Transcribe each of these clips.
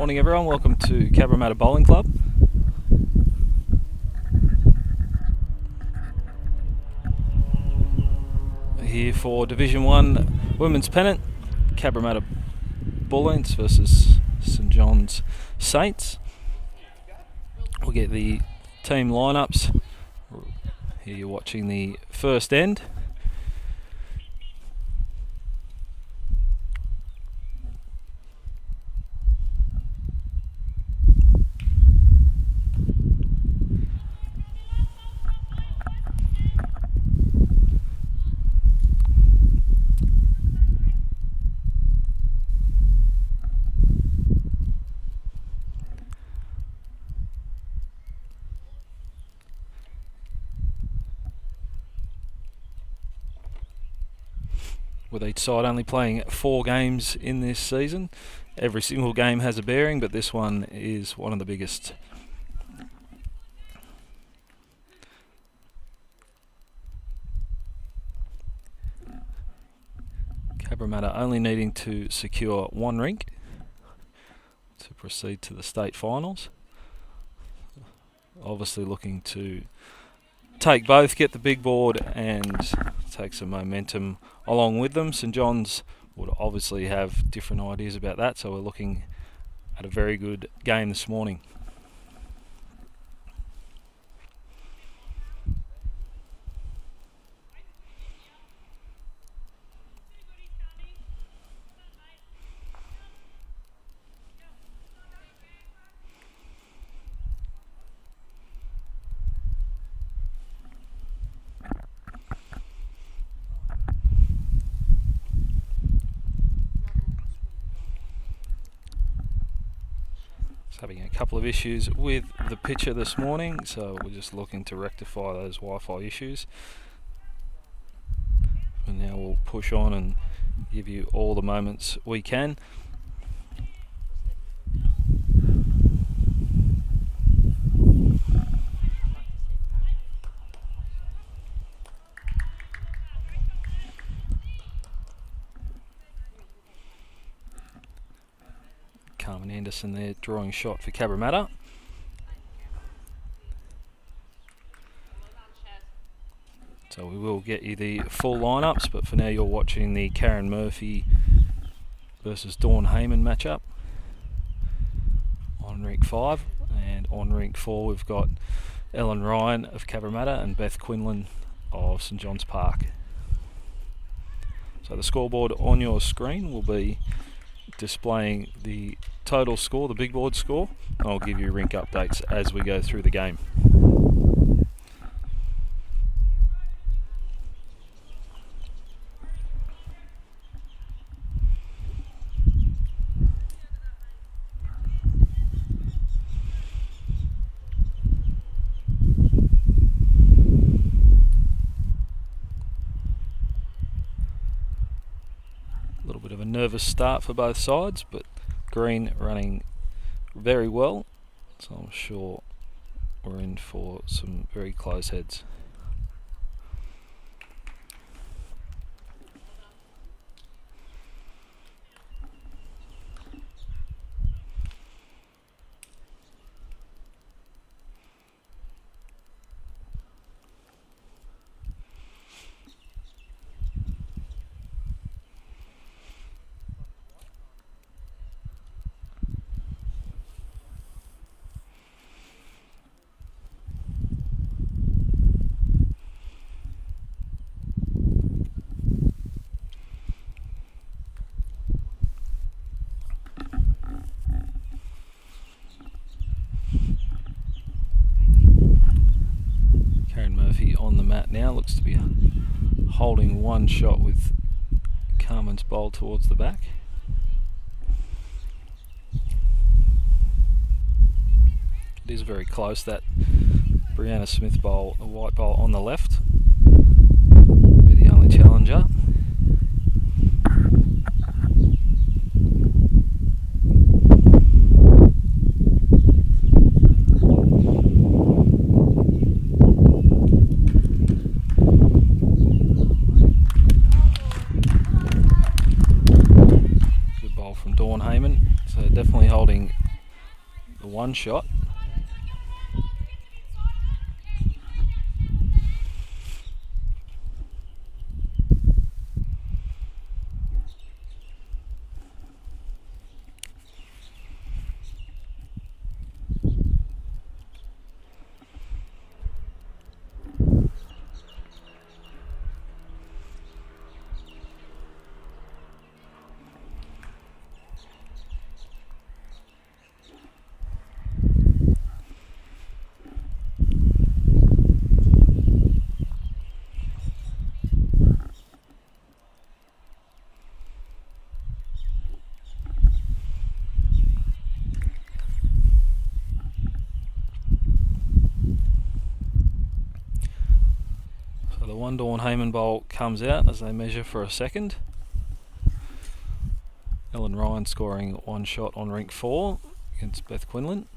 Morning everyone, welcome to Cabramatta Bowling Club. Here for Division 1 Women's Pennant, Cabramatta Bullets versus St John's Saints. We'll get the team lineups. Here you're watching the first end. With each side only playing 4 games in this season. Every single game has a bearing, but this one is one of the biggest. Cabramatta only needing to secure 1 rink to proceed to the state finals. Obviously looking to take both, get the big board and take some momentum along with them. St John's would obviously have different ideas about that, so we're looking at a very good game this morning. Having a couple of issues with the pitcher this morning, so we're just looking to rectify those Wi-Fi issues. And now we'll push on and give you all the moments we can. Carmen Anderson there drawing shot for Cabramatta. So we will get you the full lineups, but for now you're watching the Karen Murphy versus Dawn Heyman matchup on rink 5, and on rink 4 we've got Ellen Ryan of Cabramatta and Beth Quinlan of St John's Park. So the scoreboard on your screen will be displaying the total score, the big board score. I'll give you rink updates as we go through the game. A little bit of a nervous start for both sides, but green running very well, so I'm sure we're in for some very close heads. On the mat now, looks to be holding 1 shot with Carmen's bowl towards the back. It is very close, that Brianna Smith bowl, a white bowl on the left, will be the only challenger. Dawn Heyman, so definitely holding the one shot. The one Dawn Heyman bowl comes out as they measure for a second. Ellen Ryan scoring one shot on rink 4 against Beth Quinlan.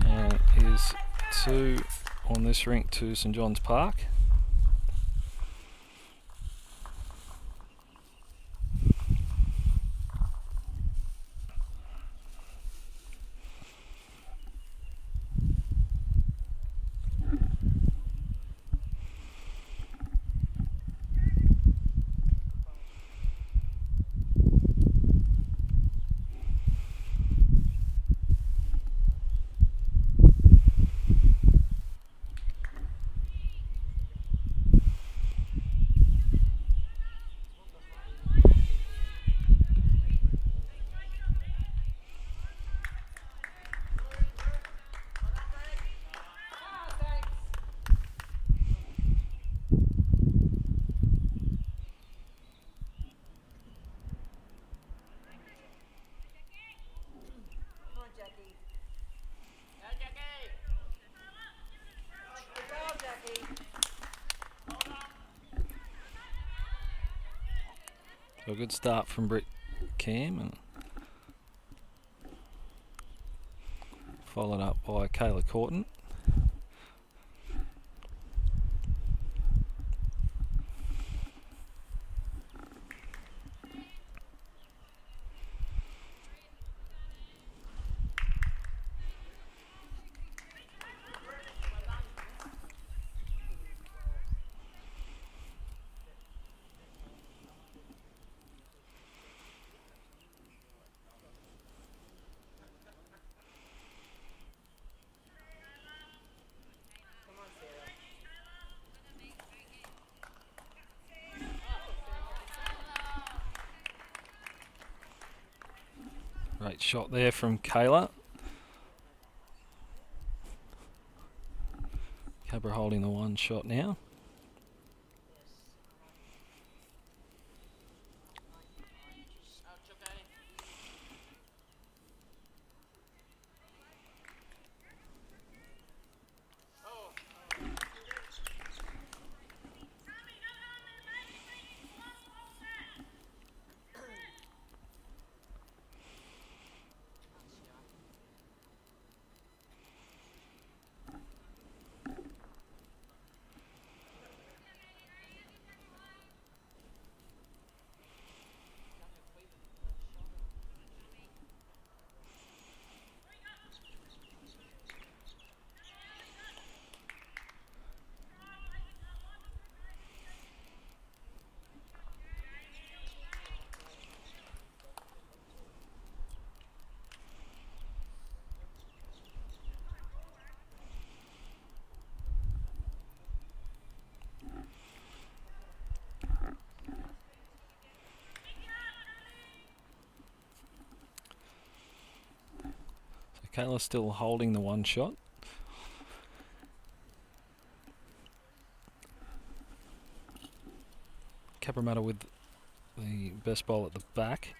And here's 2 on this rink to St John's Park. So a good start from Britt Cam, and followed up by Kayla Corton. Great shot there from Kayla. Cabra holding the one shot now. Kayla's still holding the one shot. Cabramatta with the best bowl at the back.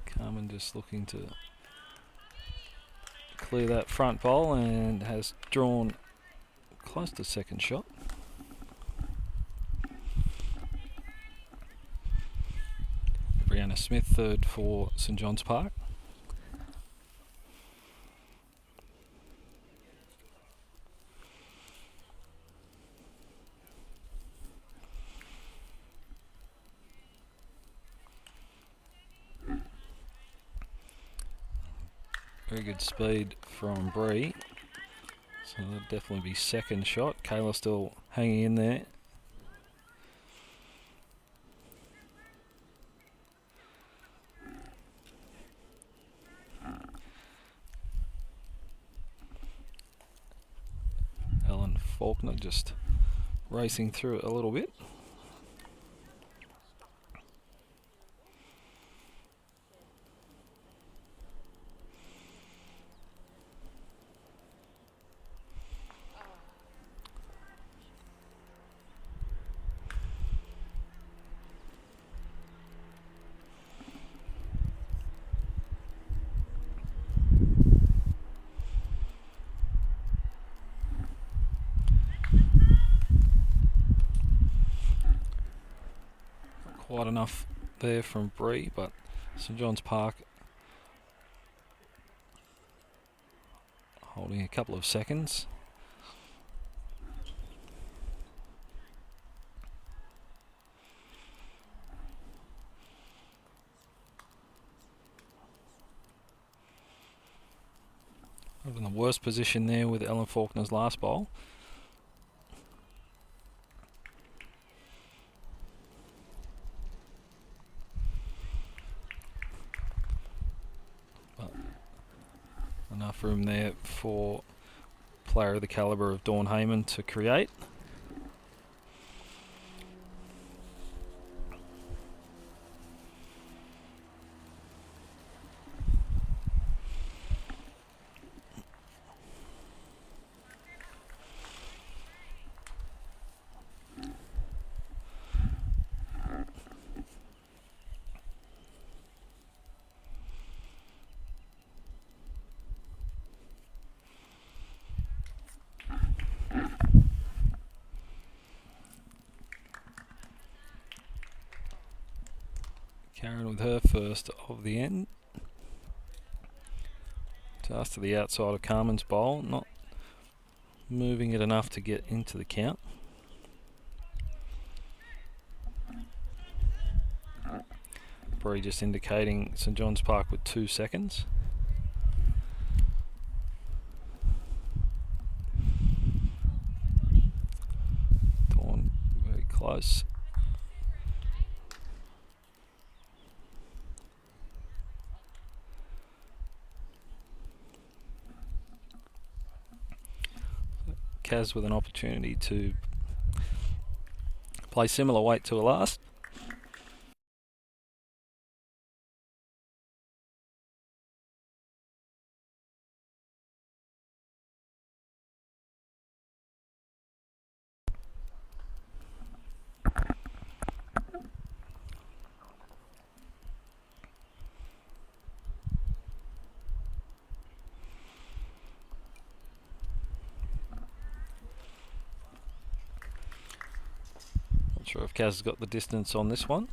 Carmen just looking to clear that front bowl and has drawn close to second shot. Brianna Smith third for St John's Park. Very good speed from Bree. So that'll definitely be second shot. Kayla still hanging in there. Ellen Faulkner just racing through it a little bit. Quite enough there from Bree, but St John's Park holding a couple of seconds. In the worst position there with Ellen Faulkner's last bowl. But enough room there for a player of the calibre of Dawn Heyman to create. Karen with her first of the end. Toss to the outside of Carmen's bowl, not moving it enough to get into the count. Bree just indicating St John's Park with 2 seconds. Dawn very close. Kaz with an opportunity to play similar weight to a last. Not sure if Kaz has got the distance on this one.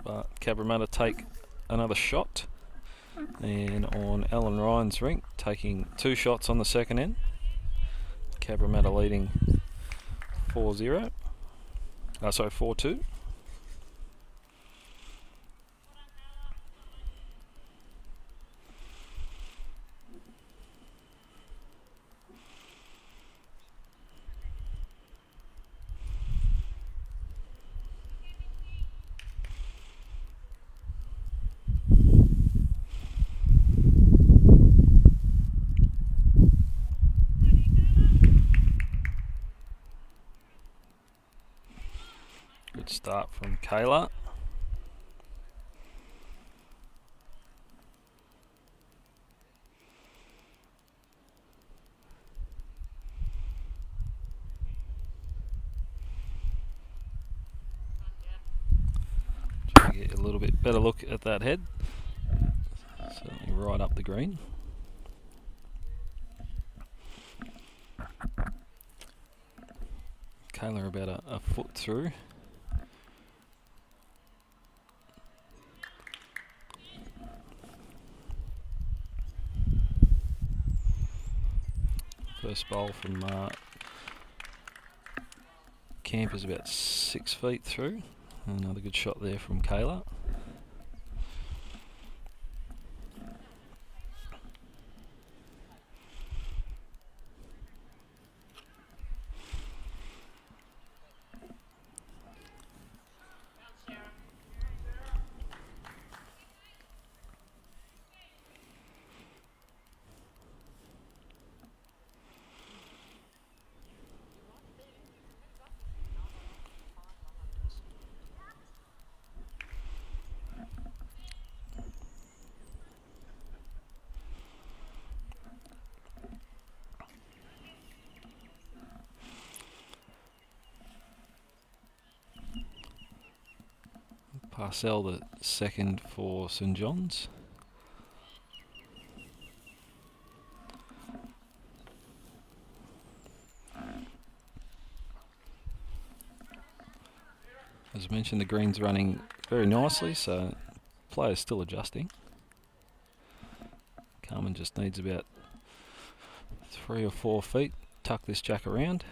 But Cabramatta take another shot. And on Ellen Ryan's rink, taking 2 shots on the second end. Cabramatta leading 4-0. Sorry, 4-2. Good start from Kayla. Try to get a little bit better look at that head. Certainly right up the green. Kayla about a foot through. First bowl from Camp is about 6 feet through. Another good shot there from Kayla. Parcell the second for St John's. As I mentioned, the green's running very nicely, so players still adjusting. Carmen just needs about 3 or 4 feet. Tuck this jack around.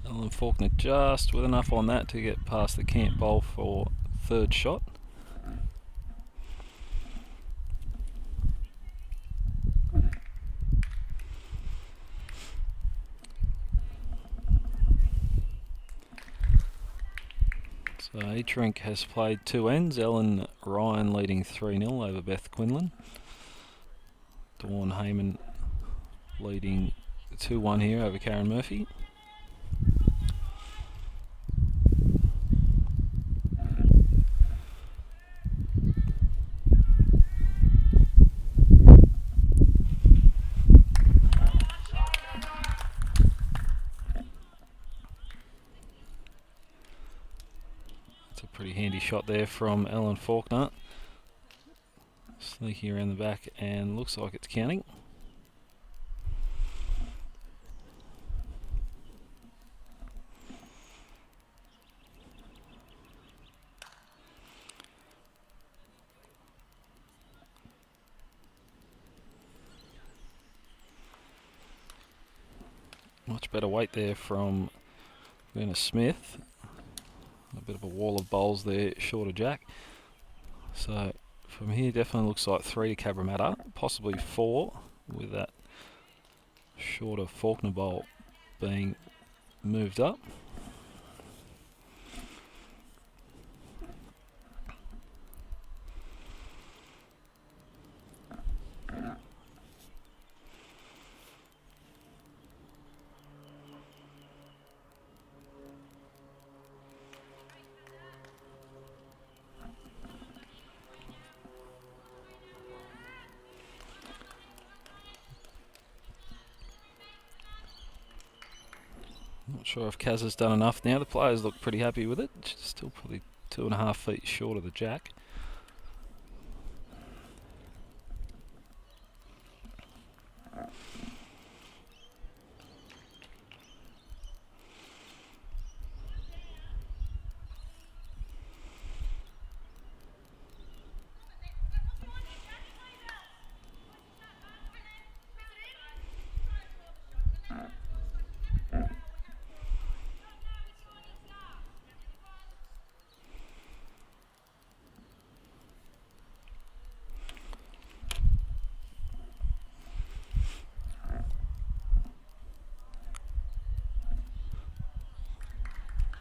Alan Faulkner just with enough on that to get past the camp bowl for third shot. So Etrink has played 2 ends. Ellen Ryan leading 3-0 over Beth Quinlan. Dawn Heyman leading 2-1 here over Karen Murphy. Pretty handy shot there from Ellen Faulkner. Sneaking around the back and looks like it's counting. Much better weight there from Verna Smith. A bit of a wall of bowls there, short of jack. So from here definitely looks like 3 to Cabramatta, possibly 4 with that shorter Faulkner bowl being moved up. Not sure if Kaz has done enough now. The players look pretty happy with it. Still probably 2.5 feet short of the jack.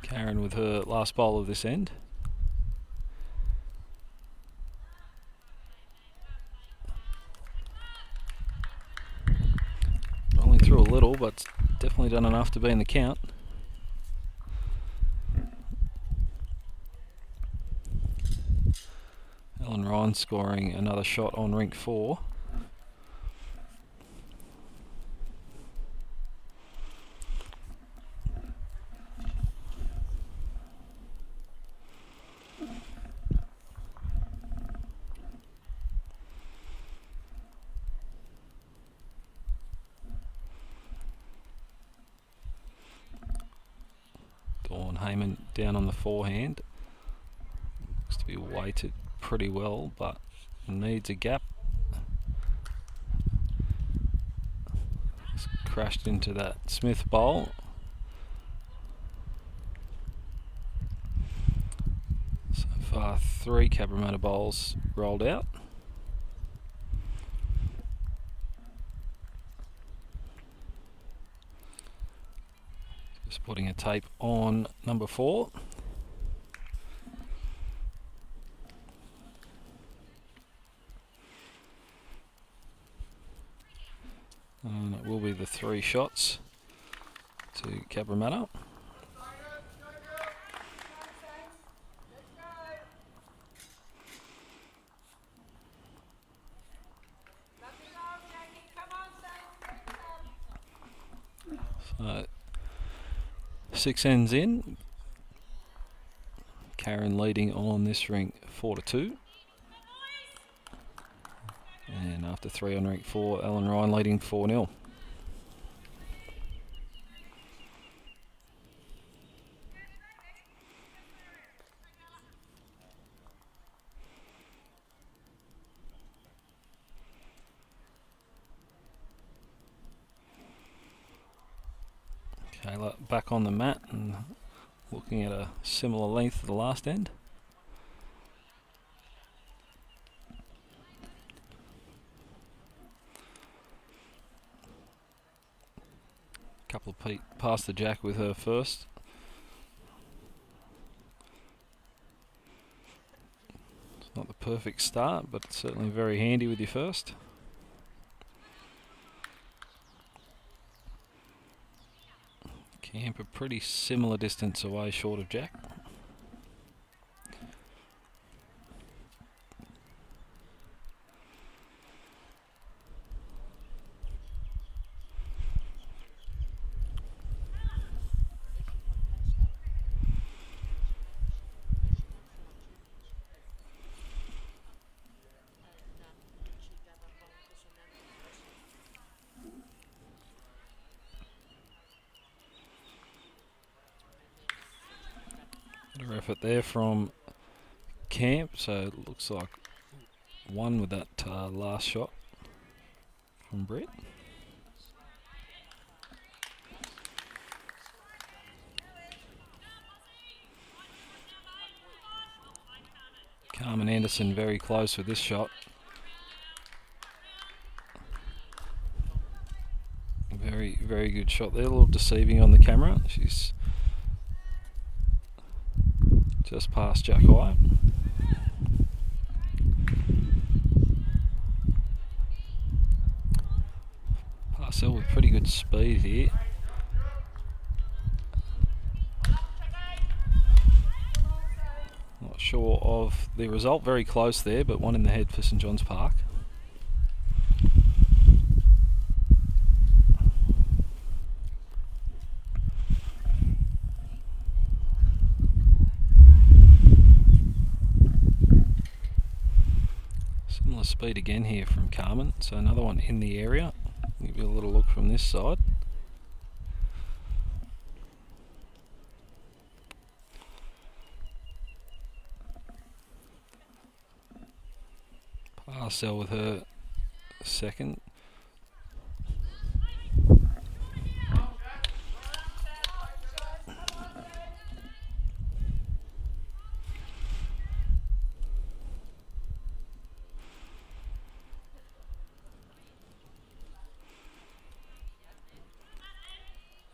Karen with her last bowl of this end. Rolling through a little, but definitely done enough to be in the count. Ellen Ryan scoring another shot on rink 4. Dawn Heyman down on the forehand. Looks to be weighted pretty well, but needs a gap. It's crashed into that Smith bowl. So 3 Cabramatta bowls rolled out. Just putting a tape on number 4. And it will be the 3 shots to Cabramatta. So 6 ends in. Karen leading on this ring 4-2. And after 3 on rank 4, Alan Ryan leading 4-0. Kayla back on the mat and looking at a similar length to the last end. Couple of feet past the jack with her first. It's not the perfect start, but it's certainly very handy with your first. Camp a pretty similar distance away short of jack. Better effort there from Camp, so it looks like 1 with that last shot from Brett. Carmen Anderson very close with this shot. Very, very good shot there. A little deceiving on the camera. She's just past Jack High. Parcell with pretty good speed here. Not sure of the result. Very close there, but 1 in the head for St John's Park. Similar speed again here from Carmen, so another one in the area. Give you a little look from this side. Parcell with her second.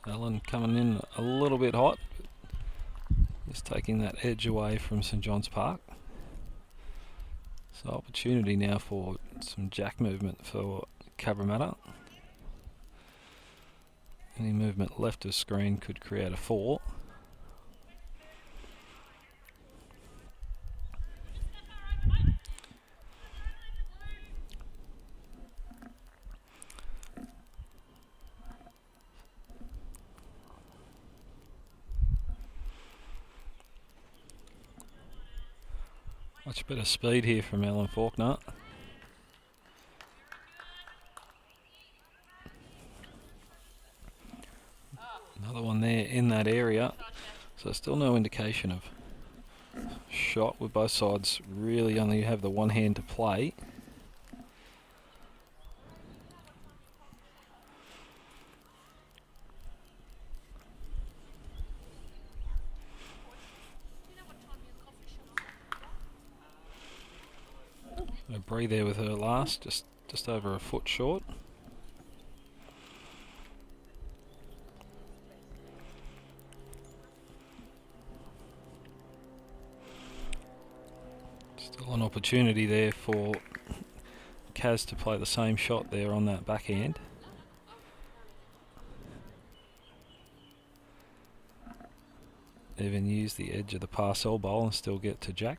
Ellen coming in a little bit hot, just taking that edge away from St John's Park. So opportunity now for some jack movement for Cabramatta. Any movement left of screen could create a 4. Much better speed here from Ellen Faulkner. Another one there in that area. So still no indication of shot, with both sides really only have the one hand to play. A breathe there with her last, just over a foot short. Still an opportunity there for Kaz to play the same shot there on that backhand. Even use the edge of the parcel bowl and still get to Jack.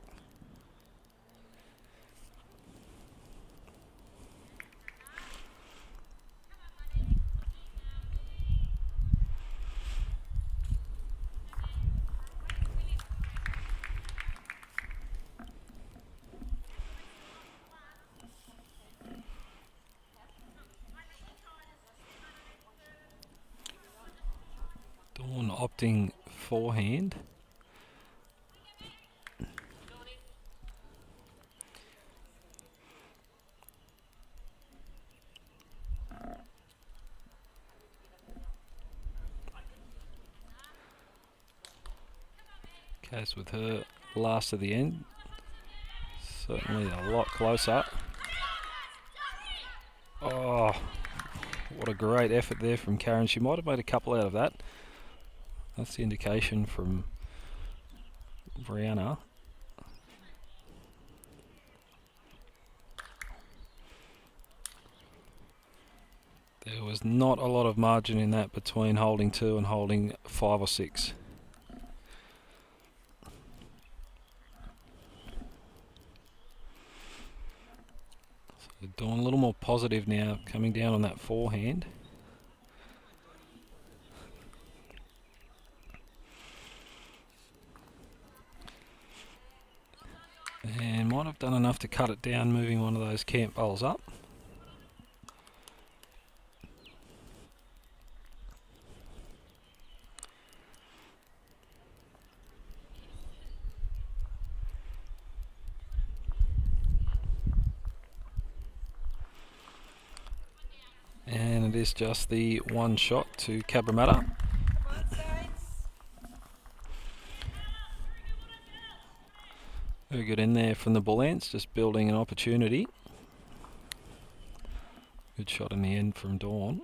Dawn opting forehand. Kaz with her last of the end. Certainly a lot closer. Oh, what a great effort there from Karen. She might have made a couple out of that. That's the indication from Brianna. There was not a lot of margin in that between holding 2 and holding 5 or 6. So Dawn a little more positive now, coming down on that forehand. And might have done enough to cut it down, moving one of those camp bowls up. And it is just the one shot to Cabramatta. Very good in there from the Bullants, just building an opportunity. Good shot in the end from Dawn.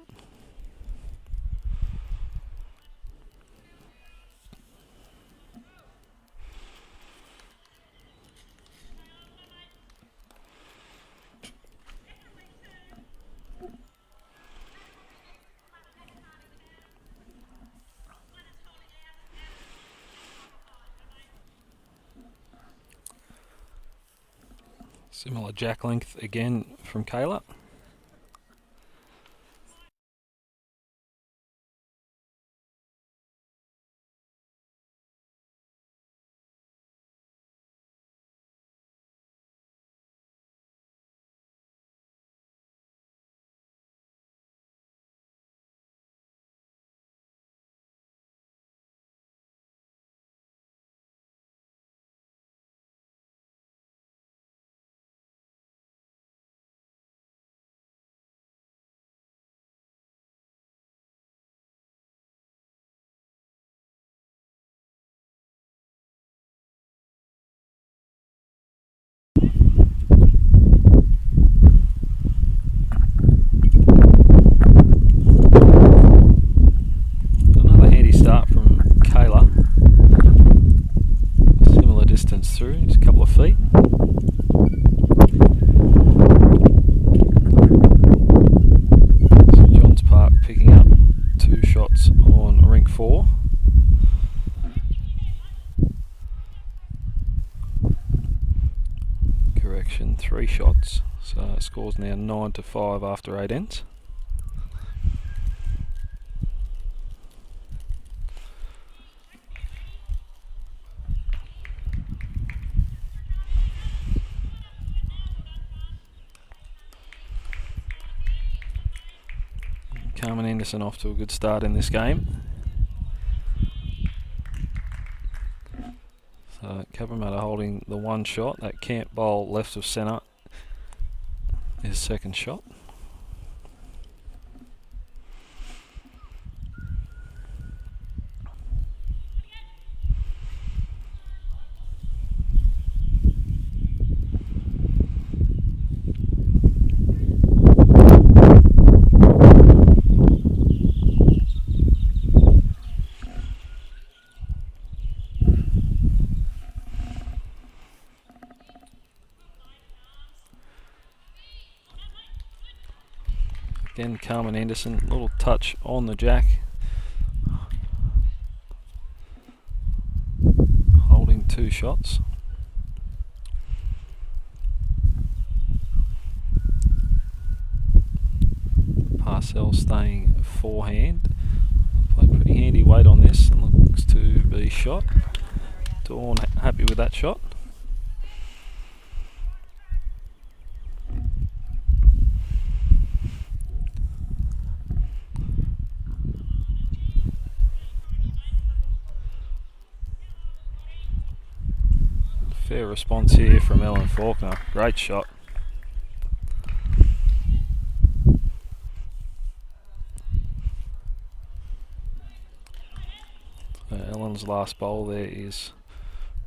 Similar jack length again from Kayla. Through, just a couple of feet. St John's Park picking up 2 shots on rink 4. Correction, 3 shots. So it scores now 9-5 after 8 ends. Carmen Anderson off to a good start in this game. So Cabramatta holding the one shot. That camp bowl left of centre is second shot. Again, Carmen Anderson, little touch on the jack. Holding 2 shots. Parcell staying forehand. Played pretty handy weight on this and looks to be shot. Dawn happy with that shot. Fair response here from Ellen Faulkner. Great shot. Ellen's last bowl there is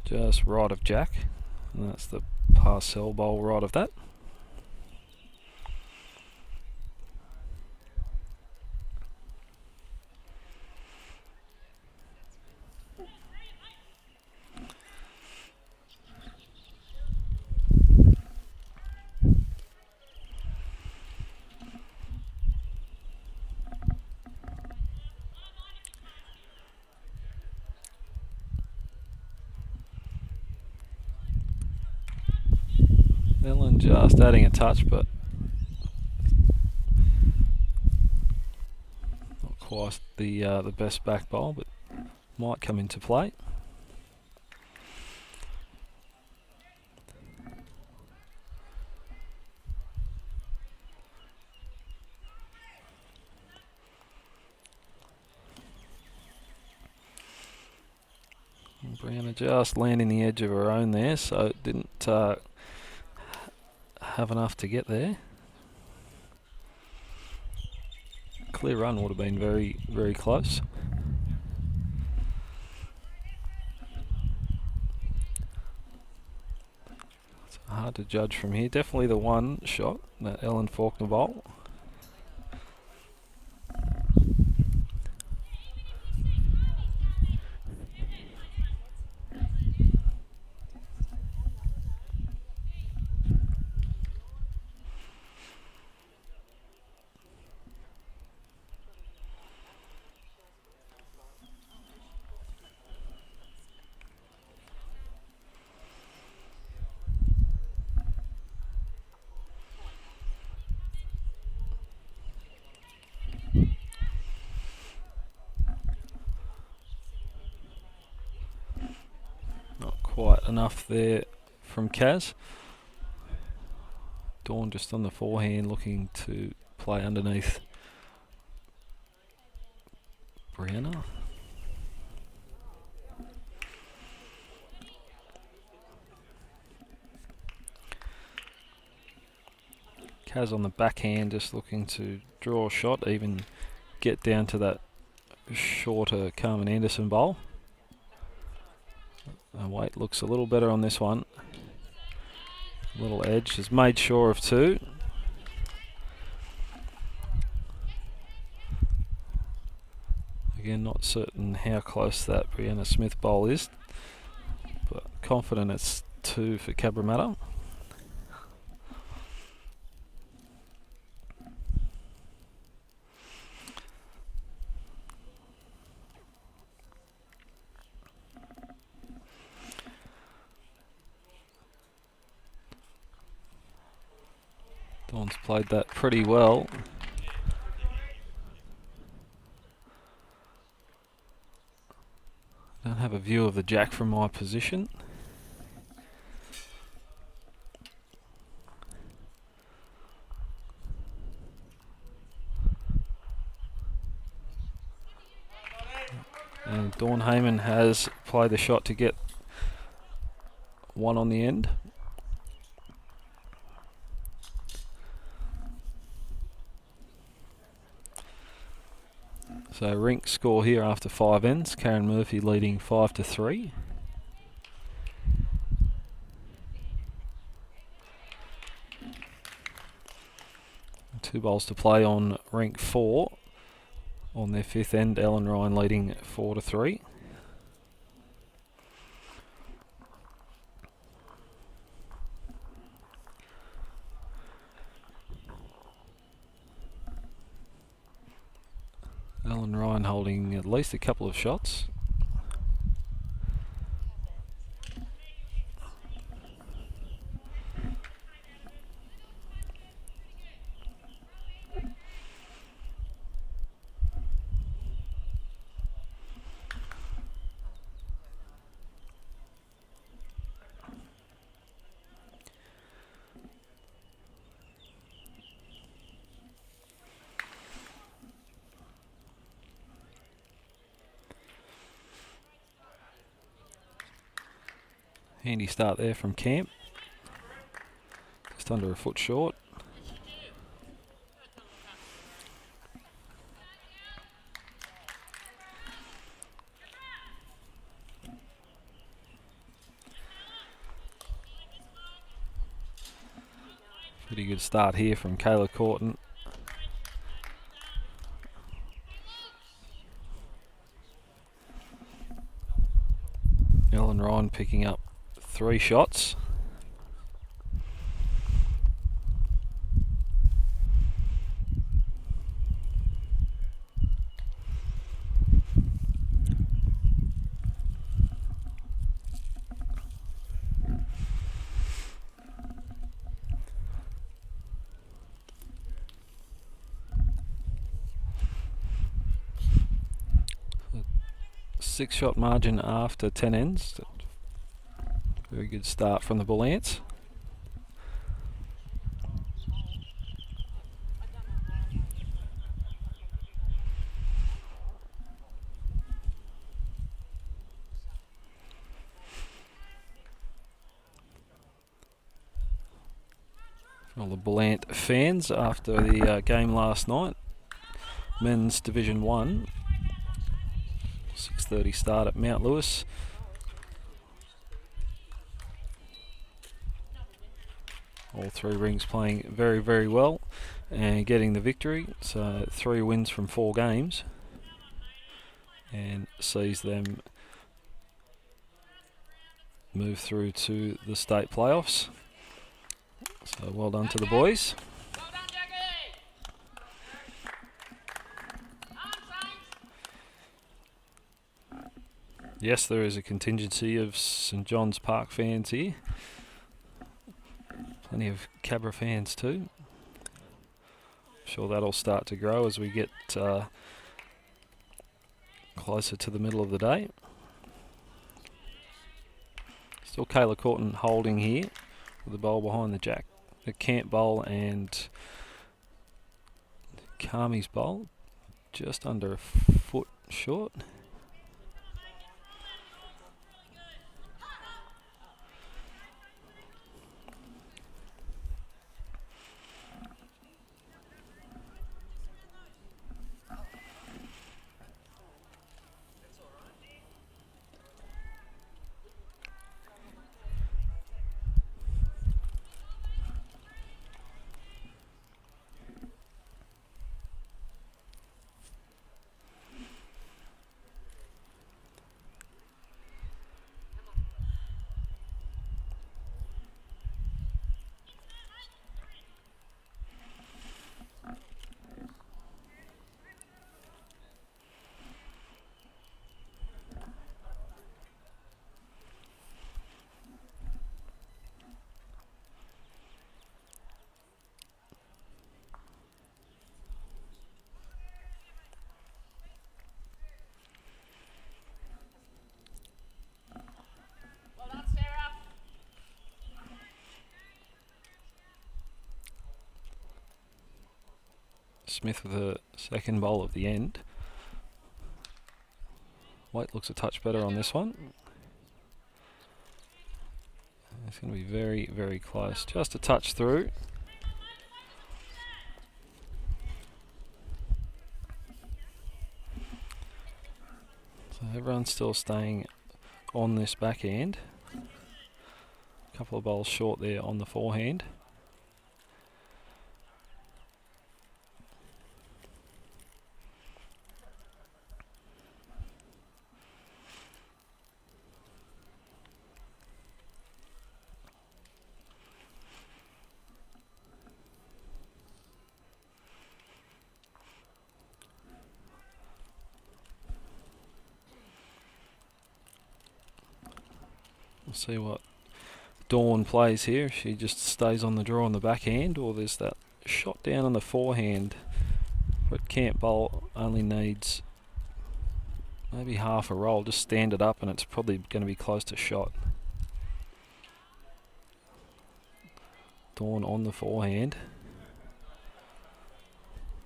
just right of jack, and that's the Parcell bowl right of that. Ellen just adding a touch, but not quite the best back bowl, but might come into play. Brianna just landing the edge of her own there, so it didn't have enough to get there. Clear run would have been very, very close. It's hard to judge from here. Definitely the one shot, that Ellen Faulkner bowl. Quite enough there from Kaz. Dawn just on the forehand looking to play underneath Brianna. Kaz on the backhand just looking to draw a shot, even get down to that shorter Carmen Anderson bowl. Weight looks a little better on this one. Little edge, has made sure of 2. Again, not certain how close that Brianna Smith bowl is, but confident it's 2 for Cabramatta. Dawn's played that pretty well. Don't have a view of the jack from my position. And Dawn Heyman has played the shot to get 1 on the end. So rink score here after 5 ends. Karen Murphy leading 5-3. Two bowls to play on rink 4. On their 5th end, Ellen Ryan leading 4-3. Ryan holding at least a couple of shots. Handy start there from Camp. Just under a foot short. Pretty good start here from Kayla Corton. Ellen Ryan picking up 3 shots. Six-shot margin after 10 ends. Very good start from the Bull Ants. All the Bull Ant fans after the game last night. Men's Division 1. 6:30 start at Mount Lewis. All 3 rings playing very, very well and getting the victory. So 3 wins from 4 games and sees them move through to the state playoffs. So well done to the boys. Yes, there is a contingency of St John's Park fans here. Plenty of Cabra fans too. I'm sure that'll start to grow as we get closer to the middle of the day. Still Kayla Corton holding here with the bowl behind the Camp bowl and Kami's bowl. Just under a foot short. Smith with a second bowl at the end. White looks a touch better on this one. It's going to be very, very close. Just a touch through. So everyone's still staying on this backhand. A couple of bowls short there on the forehand. We'll see what Dawn plays here. If she just stays on the draw on the backhand, or there's that shot down on the forehand. But Camp Bowl only needs maybe half a roll. Just stand it up and it's probably going to be close to shot. Dawn on the forehand.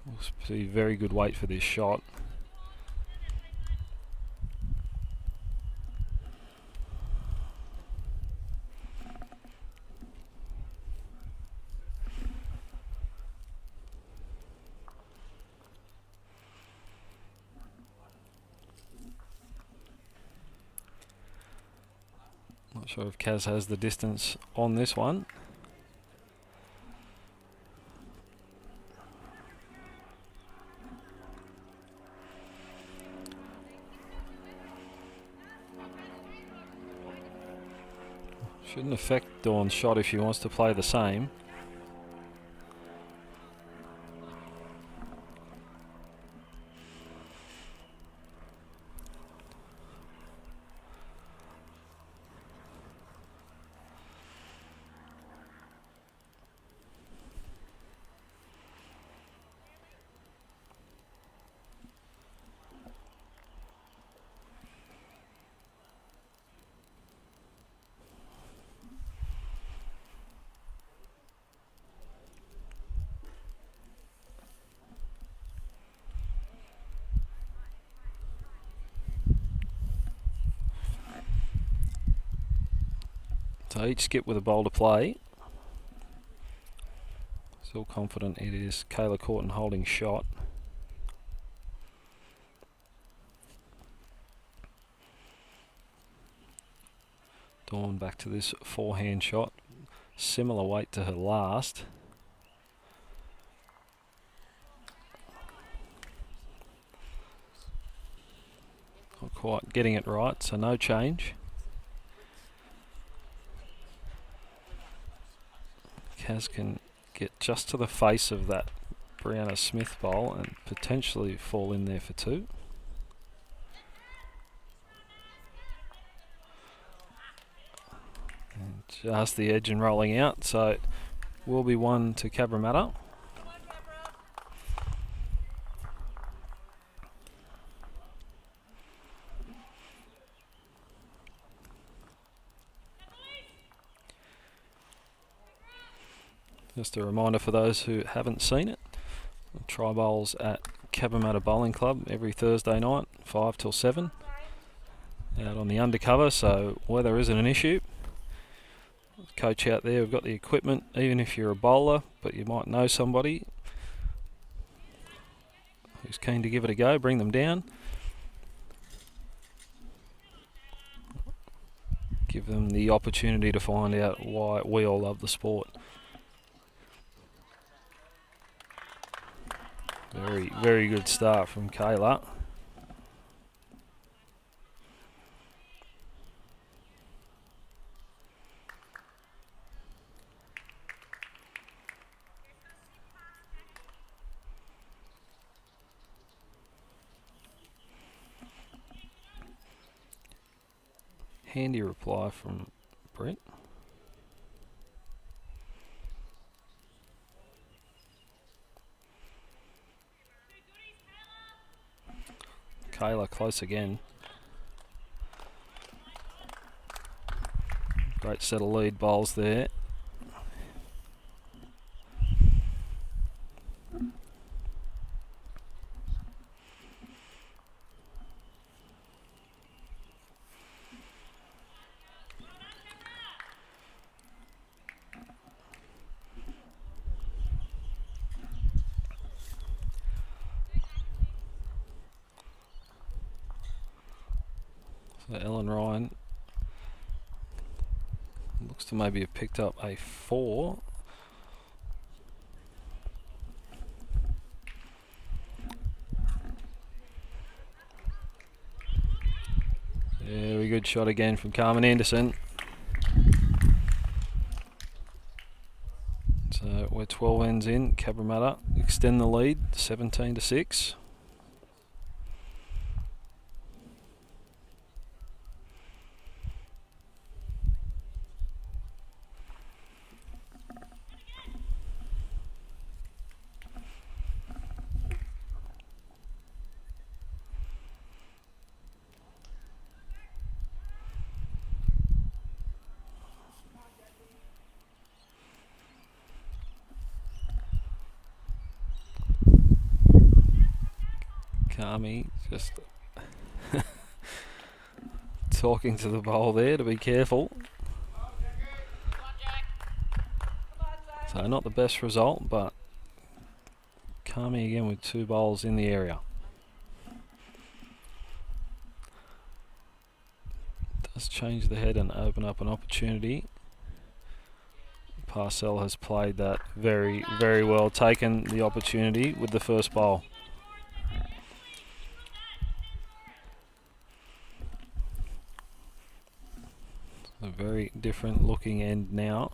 Will be very good weight for this shot. Not sure if Kaz has the distance on this one. Shouldn't affect Dawn's shot if she wants to play the same. So each skip with a bowl to play. Still confident it is Kayla Corton holding shot. Dawn back to this forehand shot. Similar weight to her last. Not quite getting it right, so no change. Kaz can get just to the face of that Brianna Smith bowl and potentially fall in there for two. And just the edge and rolling out, so it will be one to Cabramatta. Just a reminder for those who haven't seen it, try bowls at Cabramatta Bowling Club every Thursday night, 5 till 7, out on the undercover, so weather isn't an issue. Coach out there, we've got the equipment, even if you're a bowler, but you might know somebody who's keen to give it a go, bring them down. Give them the opportunity to find out why we all love the sport. Very, very good start from Kayla. Handy reply from Brent. Kayla close again. Great set of lead bowls there. So Ellen Ryan looks to maybe have picked up a 4. Very good shot again from Carmen Anderson. So we're 12 ends in. Cabramatta extend the lead, 17 to 6. Kami just talking to the bowl there to be careful. So not the best result, but Kami again with 2 bowls in the area. Does change the head and open up an opportunity. Parcell has played that very, very well, taken the opportunity with the first bowl. A very different looking end now.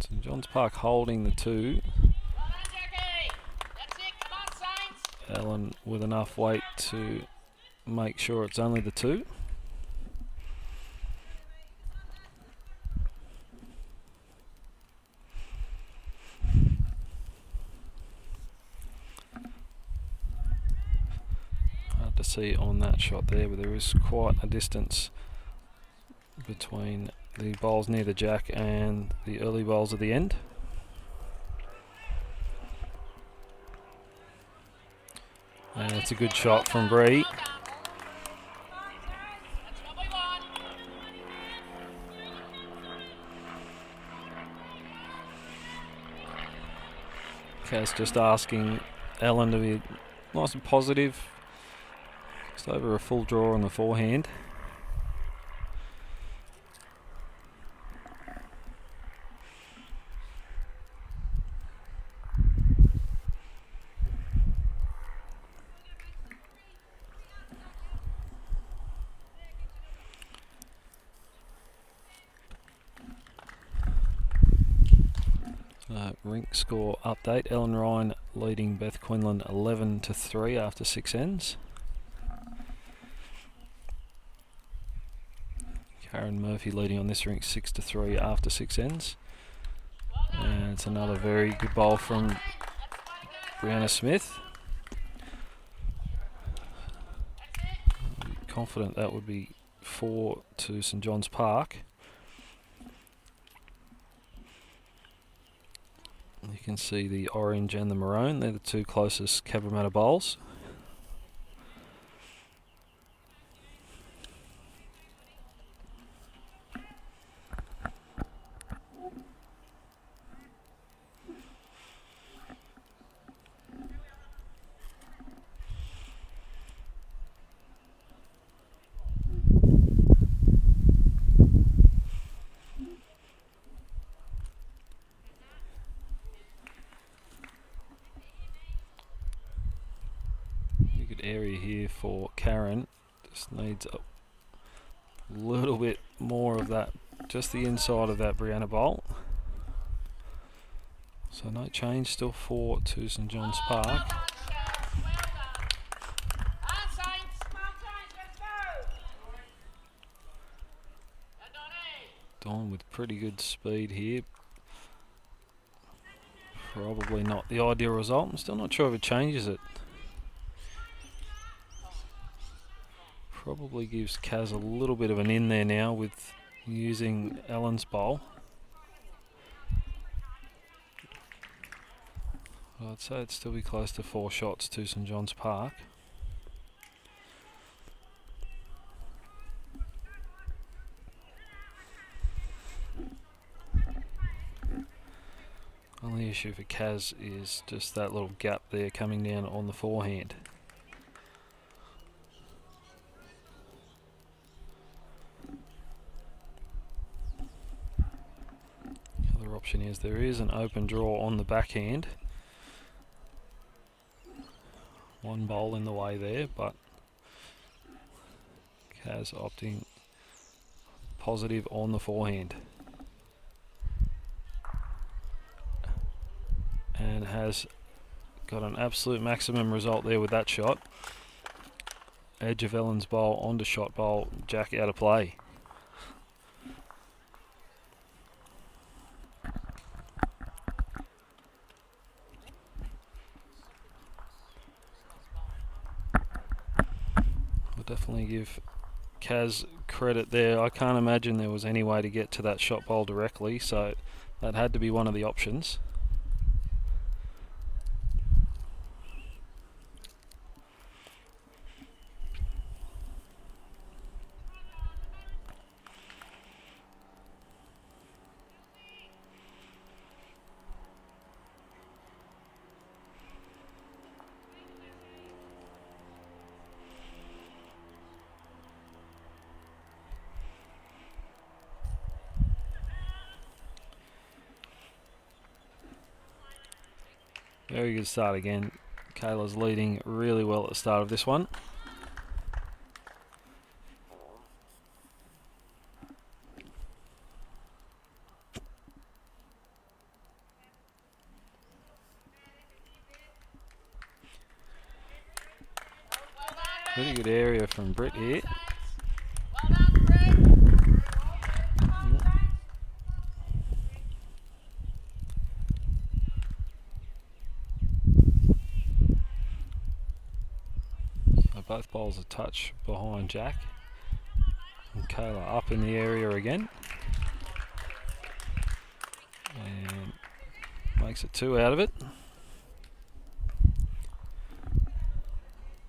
St John's Park holding the 2. Ellen with enough weight to make sure it's only the 2. Hard to see on that shot there, but there is quite a distance between the bowls near the jack and the early bowls at the end. And it's a good shot from Bree. Kaz just asking Ellen to be nice and positive. Just over a full draw on the forehand. Rink score update. Ellen Ryan leading Beth Quinlan 11-3 after 6 ends. Karen Murphy leading on this rink 6-3 after 6 ends. And it's another very good bowl from Brianna Smith. Confident that would be 4 to St John's Park. You can see the orange and the maroon, they're the 2 closest Cabramatta bowls. Area here for Karen, just needs a little bit more of that, just the inside of that Brianna bowl. So no change, still 4 to St John's Park. Dawn with pretty good speed here. Probably not the ideal result. I'm still not sure if it changes it. Probably gives Kaz a little bit of an in there now with using Ellen's bowl. I'd say it'd still be close to 4 shots to St John's Park. Only issue for Kaz is just that little gap there coming down on the forehand. Option is there is an open draw on the backhand. 1 bowl in the way there, but Kaz opting positive on the forehand. And has got an absolute maximum result there with that shot. Edge of Ellen's bowl onto shot bowl, jack out of play. Definitely give Kaz credit there. I can't imagine there was any way to get to that shot bowl directly, so that had to be one of the options. Very good start again. Kayla's leading really well at the start of this one. Pretty good area from Britt here. So both bowls a touch behind Jack. And Kayla up in the area again. And makes it 2 out of it.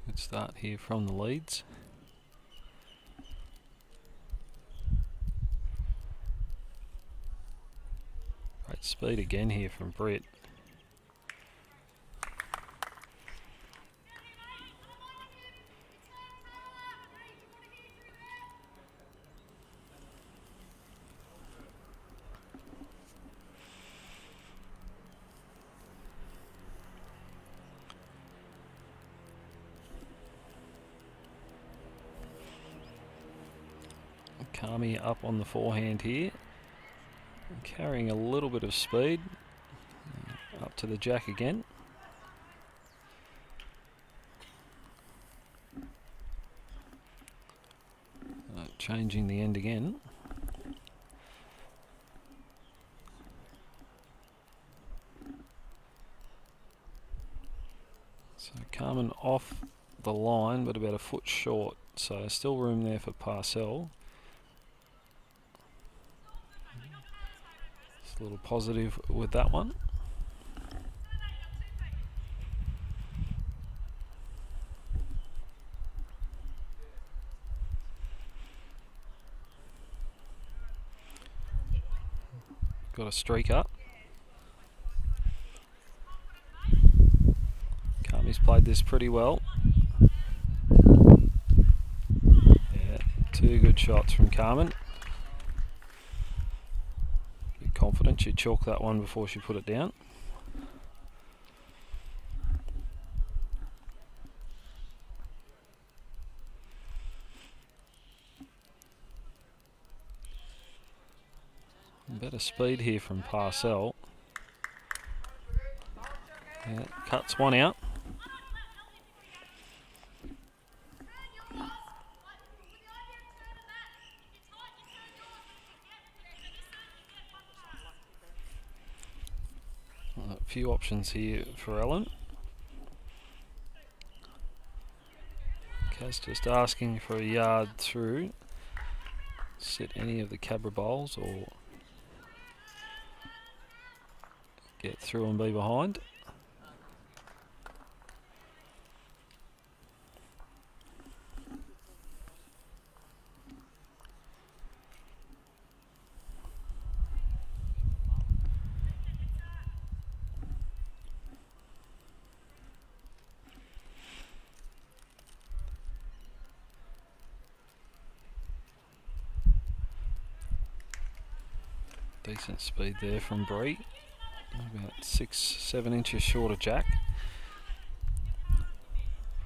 Good start here from the leads. Great speed again here from Britt. Kami up on the forehand here, carrying a little bit of speed. Up to the Jack again. Changing the end again. So Carmen off the line, but about a foot short. So still room there for Parcell. Just a little positive with that one. Got a streak up. Kami's played this pretty well. Yeah, 2 good shots from Carmen. Bit confident she'd chalk that one before she put it down. Better speed here from Parcell. Yeah, cuts one out. A few options here for Ellen. Kaz just asking for a yard through. Sit any of the Cabra bowls or get through and be behind. Decent speed there from Bree. About 6-7 inches short of Jack.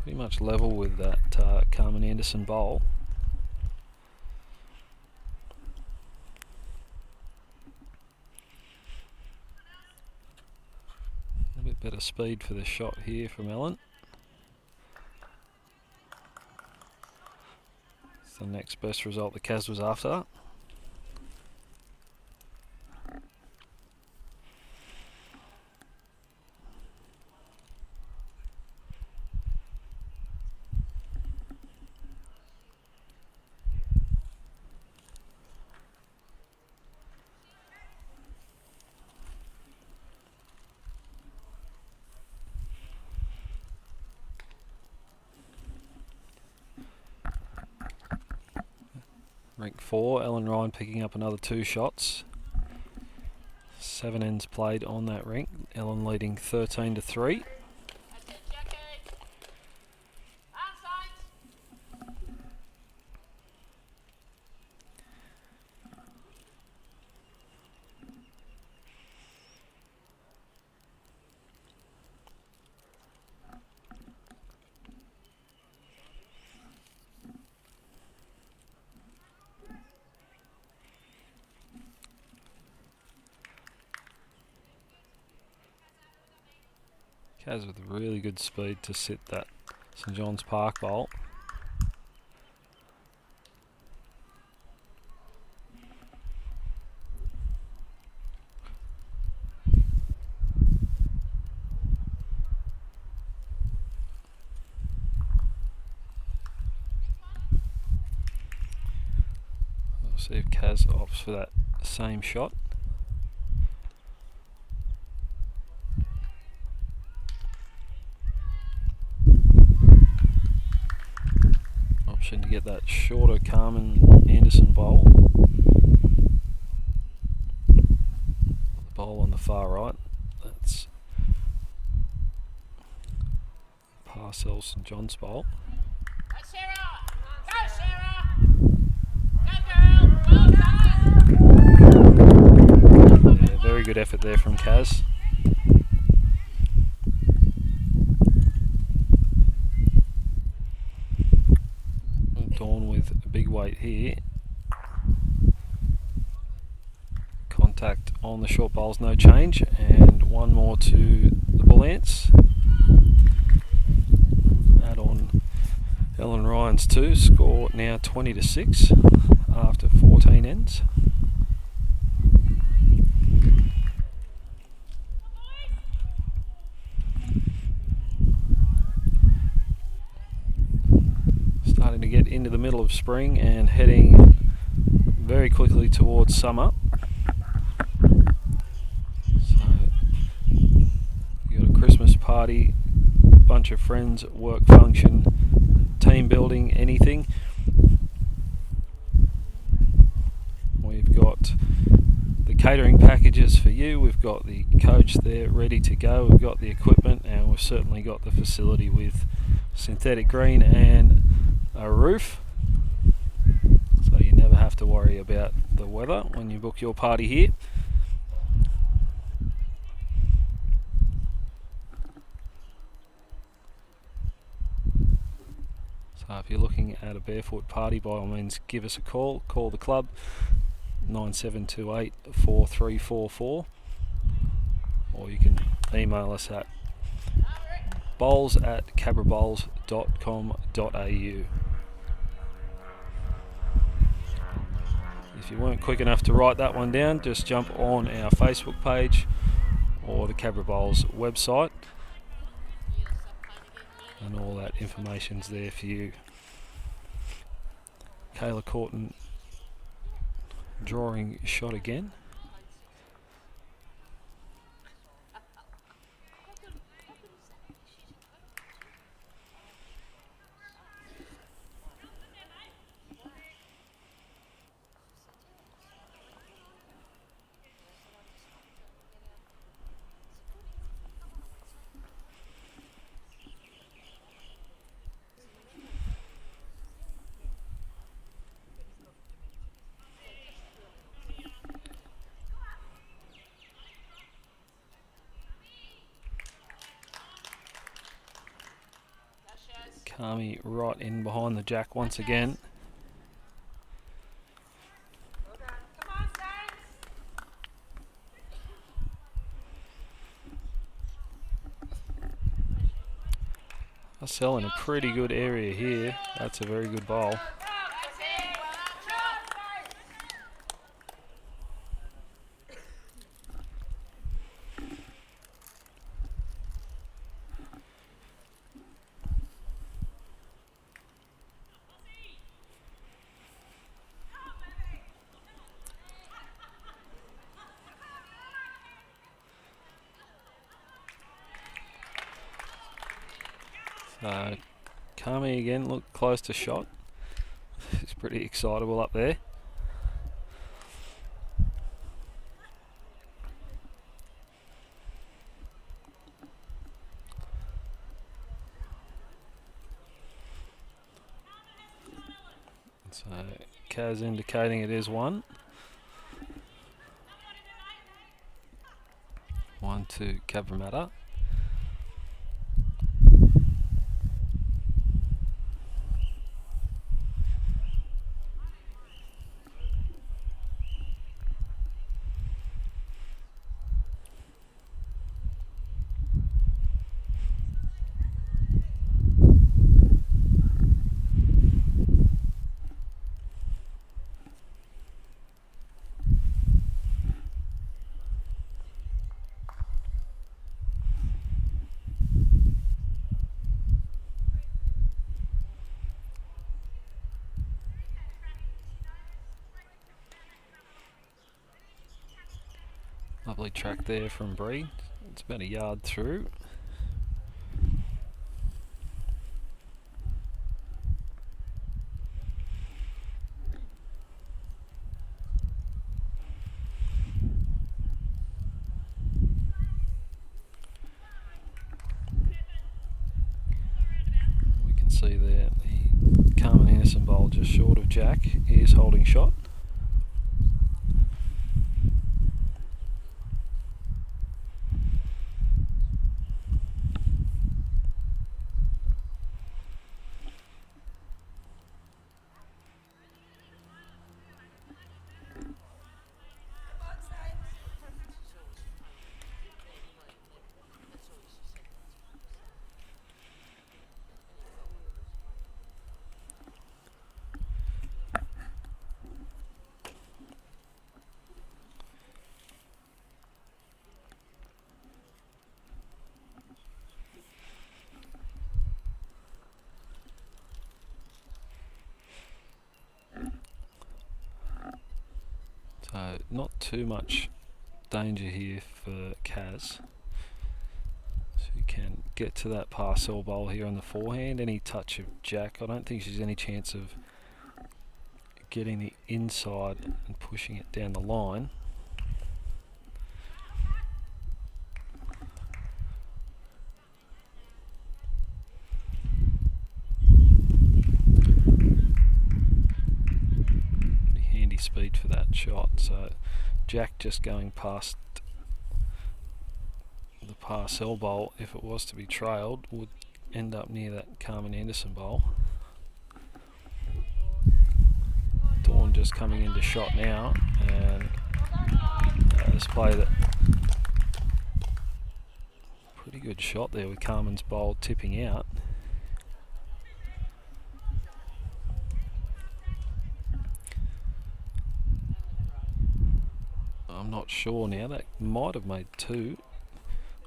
Pretty much level with that Carmen Anderson bowl. A bit better speed for the shot here from Ellen. It's the next best result the Kaz was after. Rank 4, Ellen Ryan picking up another 2 shots. 7 ends played on that rank. Ellen leading 13-3. Kaz with really good speed to sit that St John's Park bowl. We'll see if Kaz opts for that same shot. Option to get that shorter Carmen Anderson bowl. The bowl on the far right. That's Parcel St John's bowl. Go Sarah! Go Sarah! Go girl! Well done! Yeah, very good effort there from Kaz. Dawn with a big weight here. Contact on the short bowls, no change, and one more to the Bull Ants. Add on Ellen Ryan's 2, score now 20-6 after 14 ends. Starting to get into the middle of spring and heading very quickly towards summer. So you got a Christmas party, bunch of friends, work function, team building, anything. We've got the catering packages for you, we've got the coach there ready to go, we've got the equipment, and we've certainly got the facility with synthetic green and a roof, so you never have to worry about the weather when you book your party here. So if you're looking at a barefoot party, by all means give us a call the club 9728 4344, or you can email us at bowls@cabrabowls.com.au. If you weren't quick enough to write that one down, just jump on our Facebook page or the Cabra Bowls website, and all that information's there for you. Kayla Corton drawing shot again. Kami right in behind the jack once again. Come on, Saints! Marcel in a pretty good area here. That's a very good bowl. Kami again, look close to shot. He's pretty excitable up there. So Kaz indicating it is one. 1 to Cabramatta. Lovely track there from Bree. It's about a yard through. We can see there the Carmen Anderson bowl just short of Jack is holding shot. So not too much danger here for Kaz. She can get to that parcel bowl here on the forehand. Any touch of Jack, I don't think she's any chance of getting the inside and pushing it down the line. Speed for that shot, so Jack just going past the parcel bowl, if it was to be trailed, would end up near that Carmen Anderson bowl. Dawn just coming into shot now, and display that pretty good shot there with Carmen's bowl tipping out. I'm not sure now, that might have made two,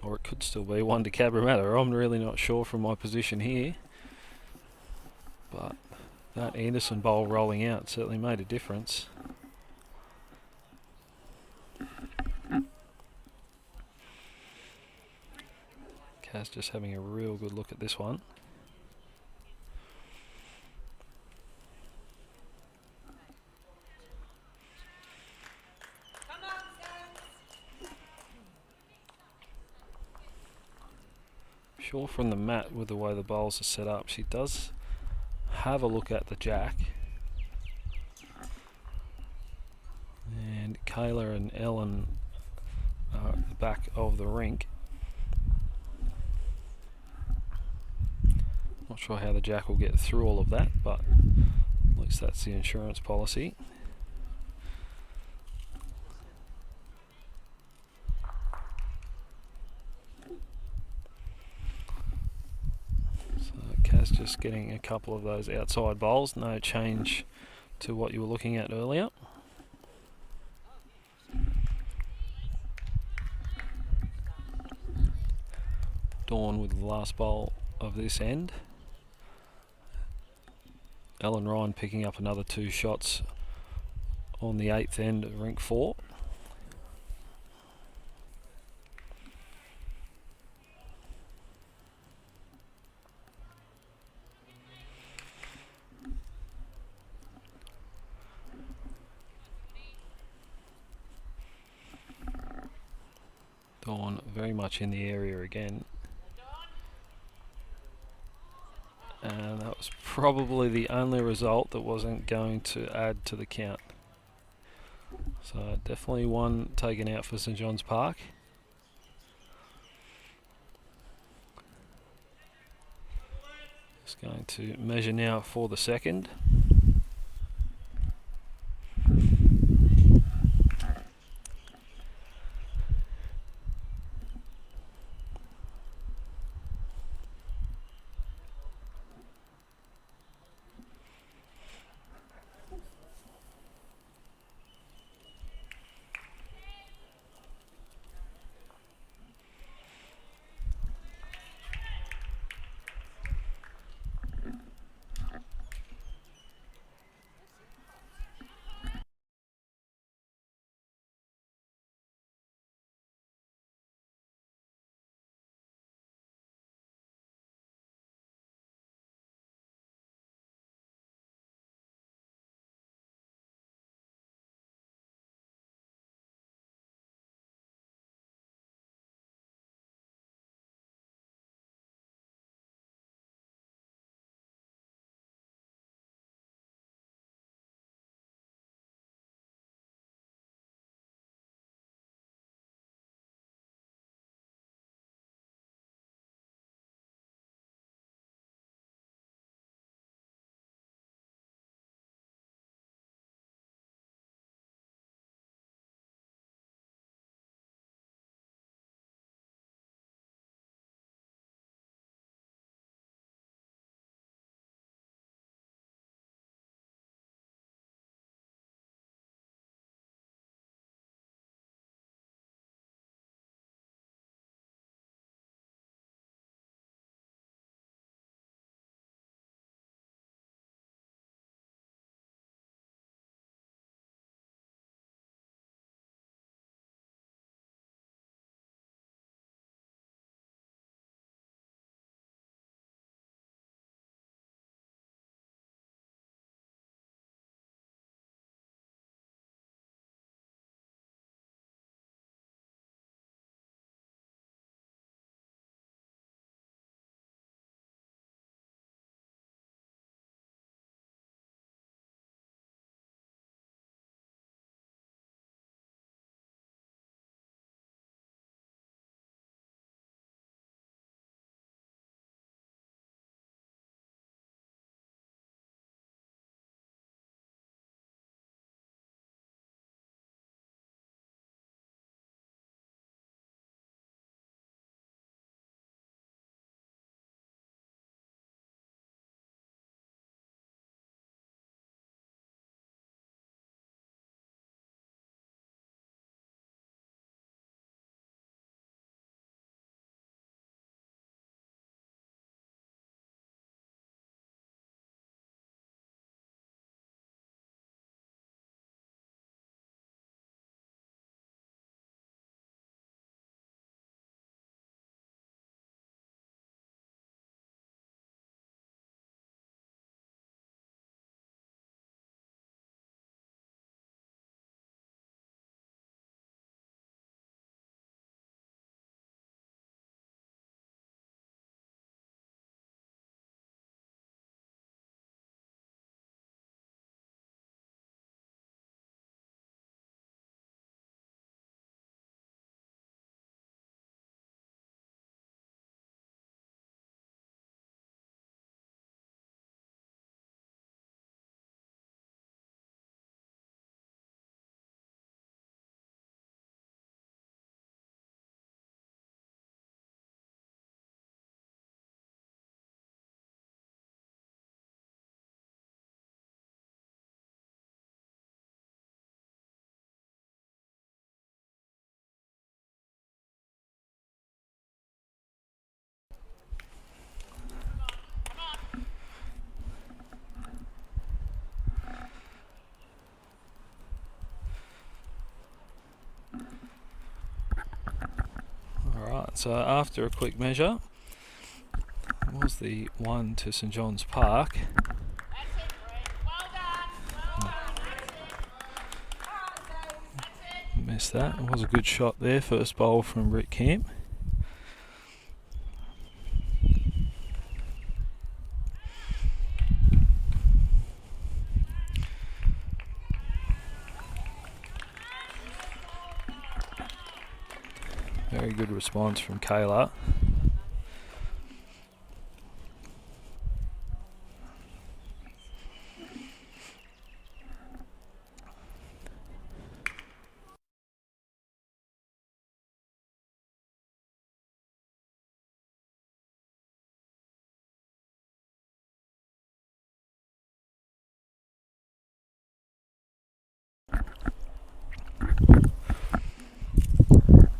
or it could still be one to Cabramatta. I'm really not sure from my position here, but that Anderson bowl rolling out certainly made a difference. Kaz just having a real good look at this one. Sure, from the mat with the way the bowls are set up, she does have a look at the Jack. And Kayla and Ellen are at the back of the rink. Not sure how the Jack will get through all of that, but at least that's the insurance policy. Kaz just getting a couple of those outside bowls, no change to what you were looking at earlier. Dawn with the last bowl of this end. Ellen Ryan picking up another two shots on the 8th end of rink 4. Dawn very much in the area again, and that was probably the only result that wasn't going to add to the count. So definitely one taken out for St John's Park. Just going to measure now for the second. So after a quick measure, it was the one to St John's Park. That's it, Brett. Well done. Well done. That's it. Missed that. It was a good shot there. First bowl from Brett Camp. Very good response from Kayla.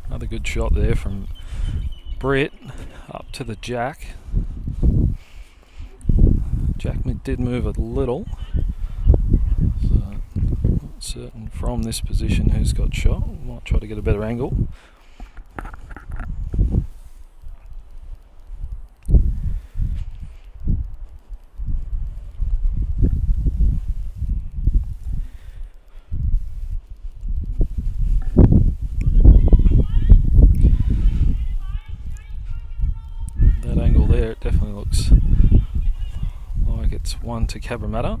Another good shot there from Brett up to the jack. Jack did move a little, so not certain from this position who's got shot. Might try to get a better angle. That angle there, it definitely looks like it's one to Cabramatta.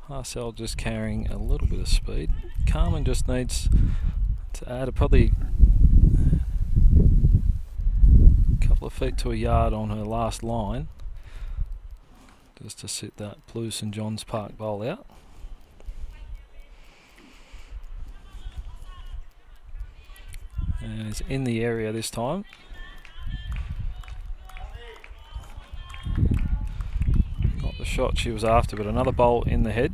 Marcel just carrying a little bit of speed. Carmen just needs to add probably a couple of feet to a yard on her last line just to sit that blue St John's Park bowl out. And is in the area this time. Not the shot she was after, but another bowl in the head.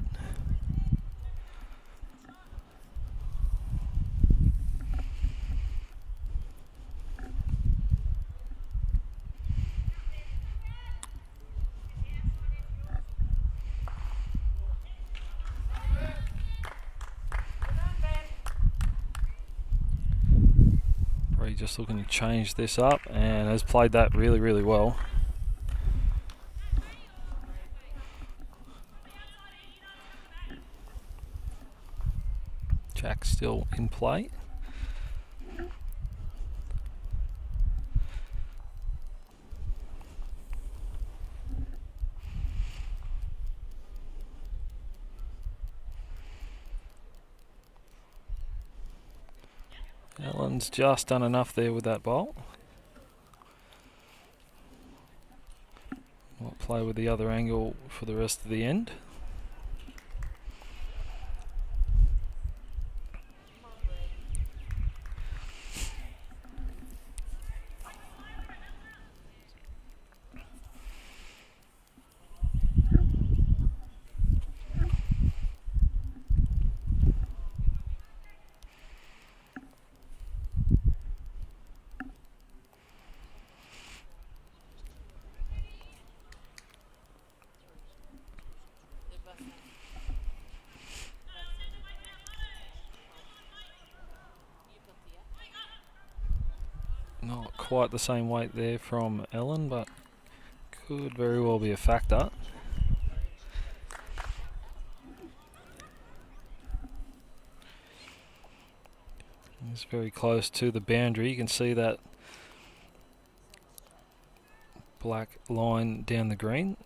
Bree just looking to change this up and has played that really, really well. Jack still in play. Ellen's just done enough there with that bowl. Might play with the other angle for the rest of the end. Not quite the same weight there from Ellen, but could very well be a factor. It's very close to the boundary. You can see that black line down the green.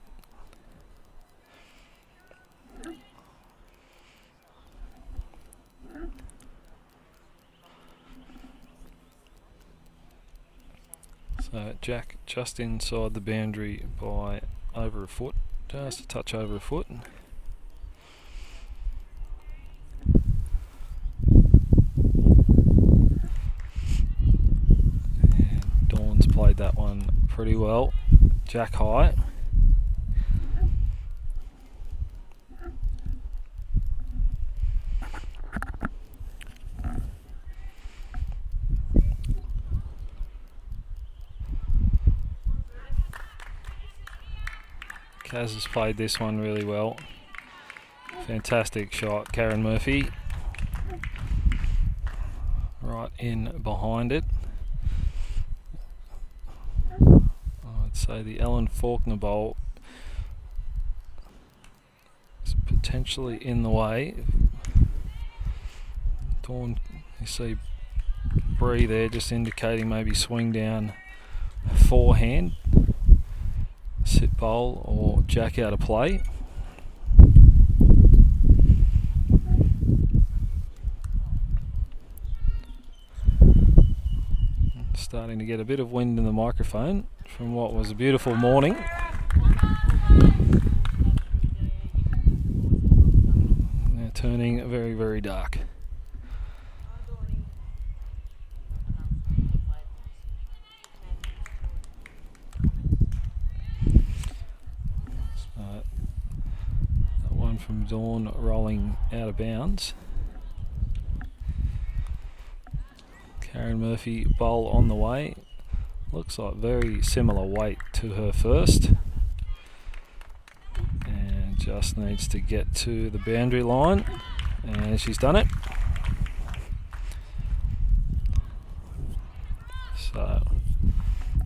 So Jack just inside the boundary by over a foot, just a touch over a foot. pretty well. Jack high. Kaz has played this one really well. Fantastic shot, Karen Murphy. Right in behind it. I'd say the Ellen Faulkner bowl is potentially in the way. Dawn, you see Bree there just indicating maybe swing down forehand, sit bowl or jack out of play. Starting to get a bit of wind in the microphone from what was a beautiful morning. Now turning very, very dark. So that one from Dawn rolling out of bounds. Karen Murphy bowl on the way. Looks like very similar weight to her first. And just needs to get to the boundary line. And she's done it. So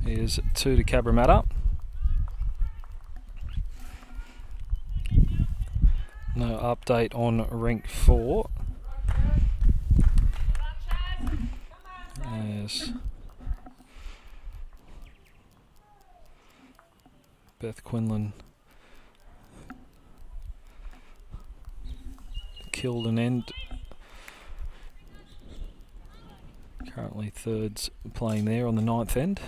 here's 2 to Cabramatta. No update on rink 4. As Beth Quinlan killed an end. Currently thirds playing there on the 9th end.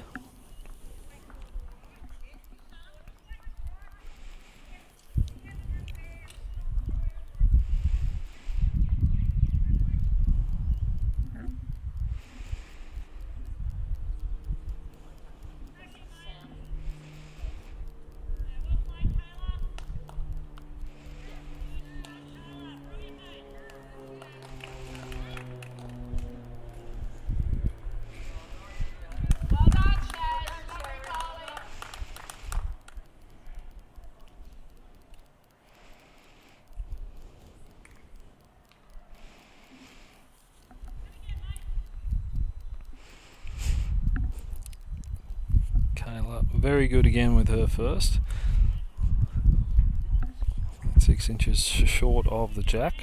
Very good again with her first. 6 inches short of the jack.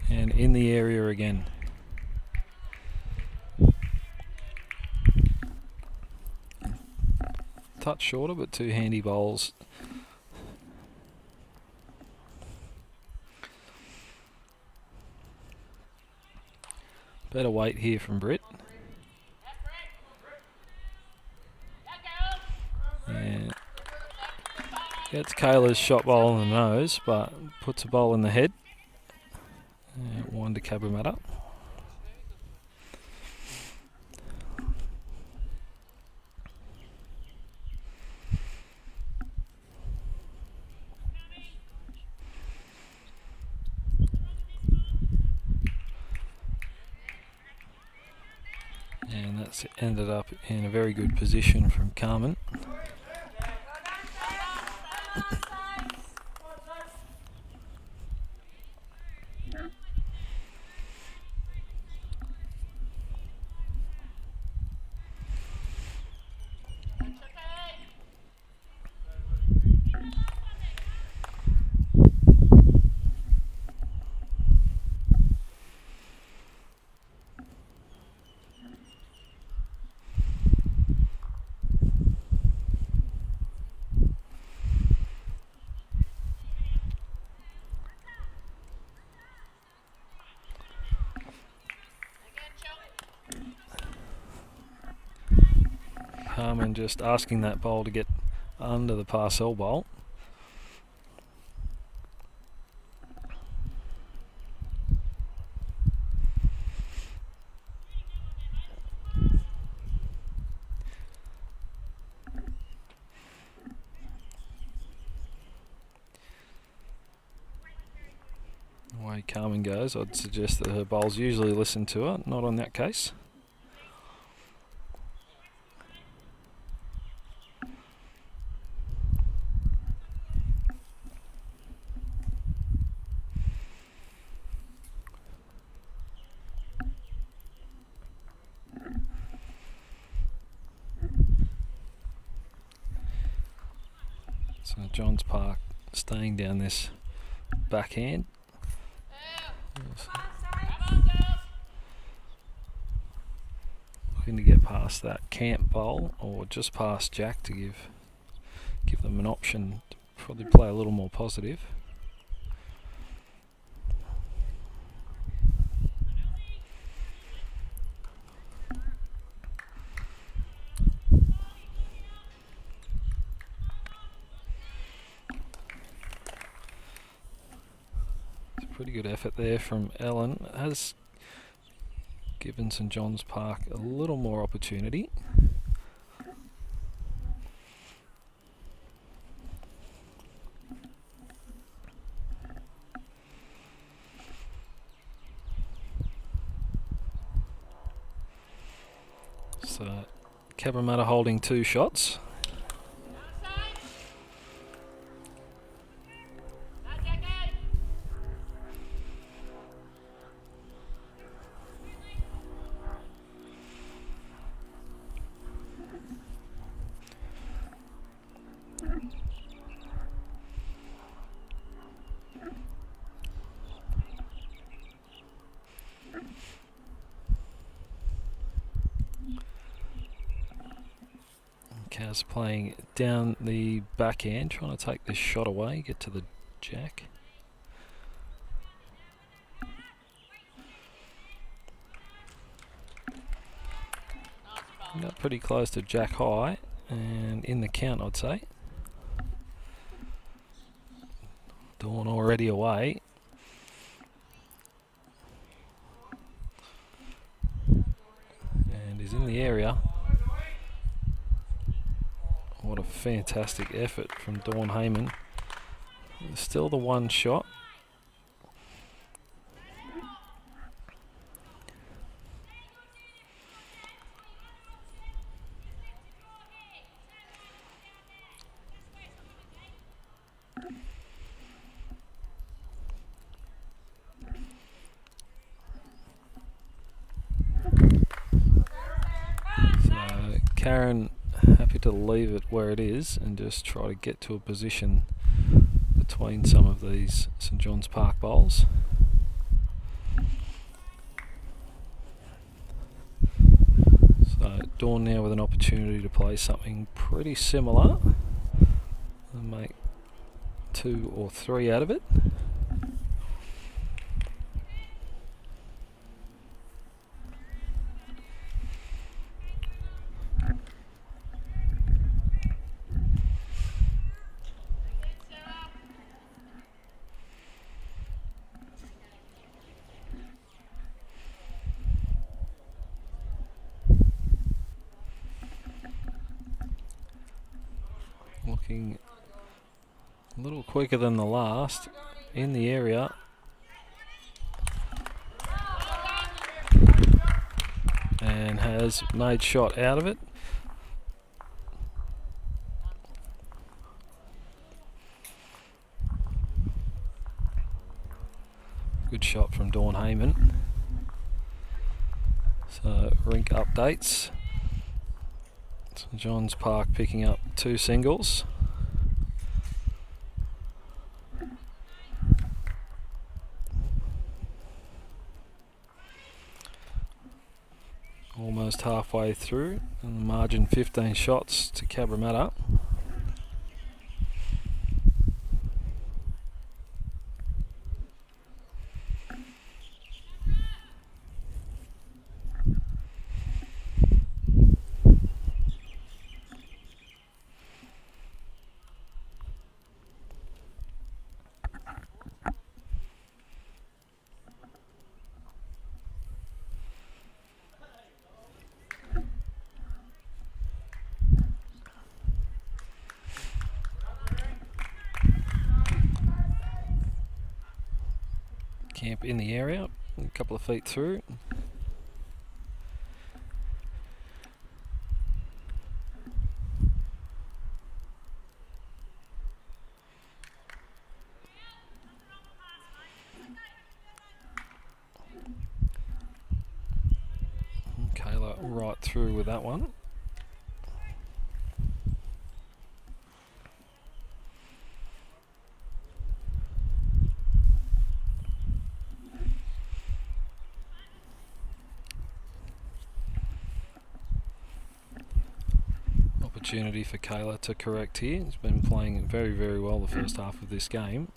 And in the area again. Touch shorter, but 2 handy bowls. Better weight here from Britt. And gets Kayla's shot bowl in the nose, but puts a bowl in the head. And 1 to Cabramatta. And that's ended up in a very good position from Carmen. Carmen just asking that bowl to get under the parcel bowl. Carmen goes, I'd suggest that her bowls usually listen to her, not on that case. So Johns Park staying down this backhand. Looking to get past that Camp bowl or just past Jack to give them an option to probably play a little more positive. Pretty good effort there from Ellen. Has given St John's Park a little more opportunity. So Cabramatta holding 2 shots. Kaz playing down the backhand, trying to take this shot away, get to the Jack. Got pretty close to Jack high and in the count, I'd say. Dawn already away. And is in the area. What a fantastic effort from Dawn Heyman. Still the 1 shot. So Karen happy to leave it where it is and just try to get to a position between some of these St John's Park bowls. So Dawn now with an opportunity to play something pretty similar and make 2 or 3 out of it. Looking a little quicker than the last in the area. And has made shot out of it. Good shot from Dawn Heyman. So rink updates. St John's Park picking up 2 singles. Almost halfway through, and the margin 15 shots to Cabramatta. camp in the area, a couple of feet through. Kayla right through with that one. Opportunity for Kayla to correct here. He's been playing very, very well the first half of this game.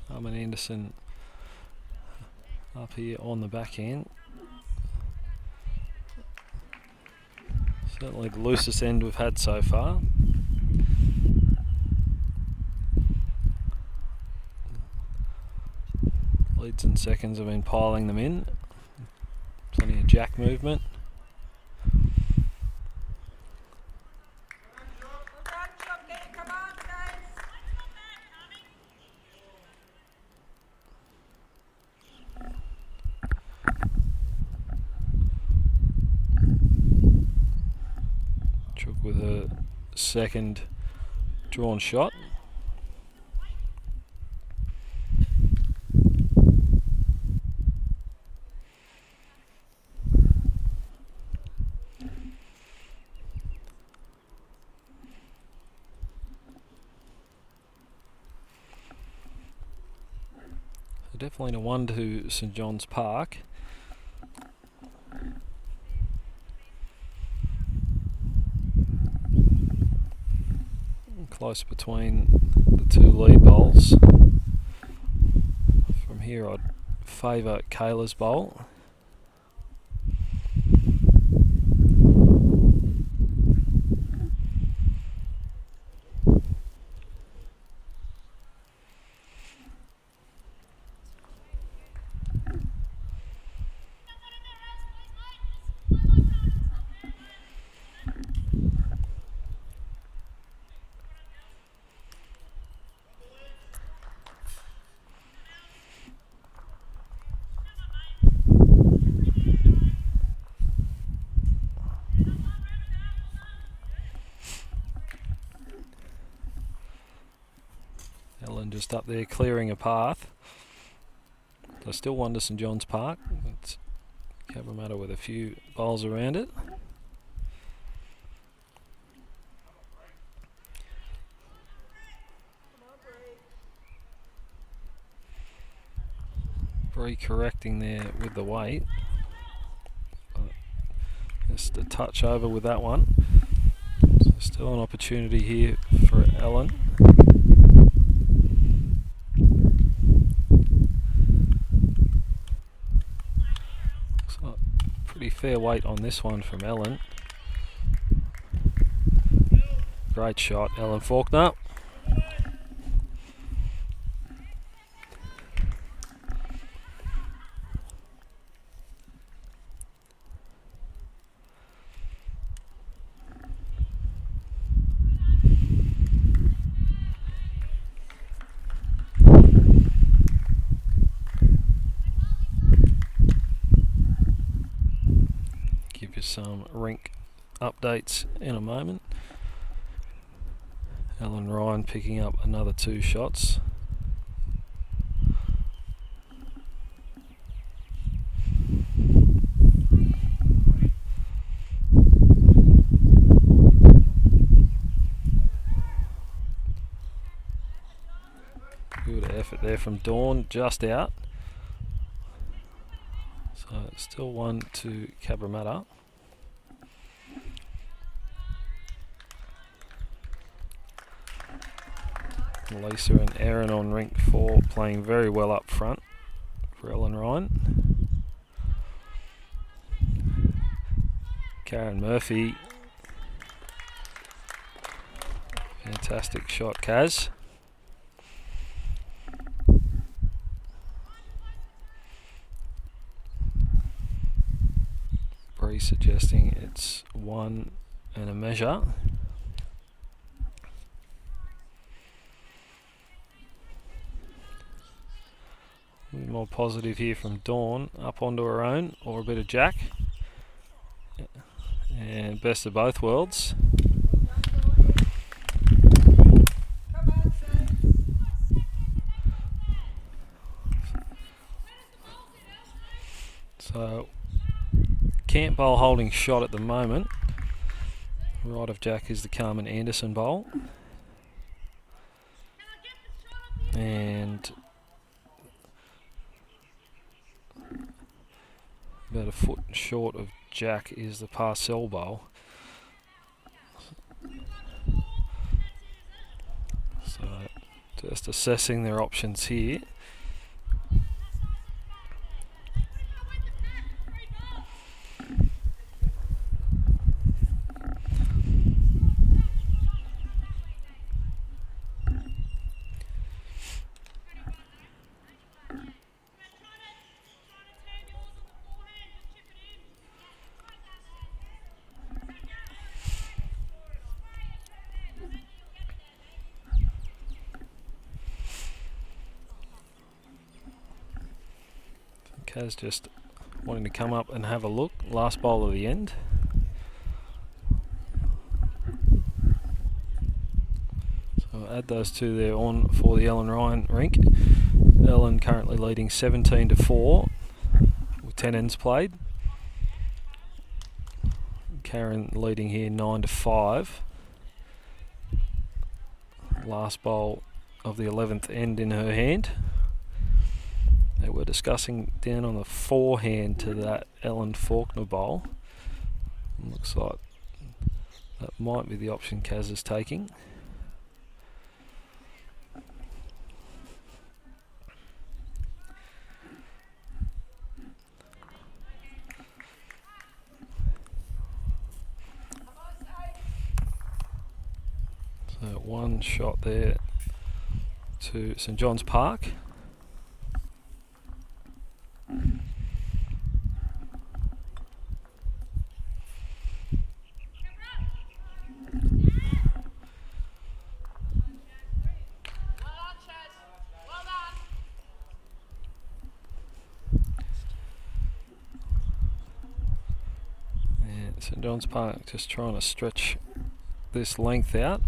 Carmen Anderson up here on the back end. Certainly the loosest end we've had so far. Leads and seconds have been piling them in. Plenty of jack movement. Chook with her second drawn shot. Definitely a one to St John's Park. Close between the two lead bowls. From here I'd favour Kayla's bowl. Ellen just up there clearing a path. So still one to St John's Park. It's Cabramatta with a few bowls around it. Bree correcting there with the weight. Just a touch over with that one. So still an opportunity here for Ellen. So pretty fair weight on this one from Ellen. Great shot, Ellen Faulkner. Give you some rink updates in a moment. Ellen Ryan picking up another 2 shots. Good effort there there from Dawn, just out. So still 1 to Cabramatta. Lisa and Erin on rink 4 playing very well up front for Ellen Ryan. Karen Murphy. Fantastic shot, Kaz. Bree suggesting it's 1 and a measure. More positive here from Dawn, up onto her own, or a bit of Jack. And best of both worlds. So Camp Bowl holding shot at the moment. Right of Jack is the Carmen Anderson bowl. And about a foot short of Jack is the Parcel bowl. So just assessing their options here. Kaz just wanting to come up and have a look. Last bowl of the end. So add those two there on for the Ellen Ryan rink. Ellen currently leading 17 to 4 with 10 ends played. Karen leading here 9 to 5. Last bowl of the 11th end in her hand. They were discussing down on the forehand to that Ellen Faulkner bowl. Looks like that might be the option Kaz is taking. So 1 shot there to St John's Park. St John's Park just trying to stretch this length out.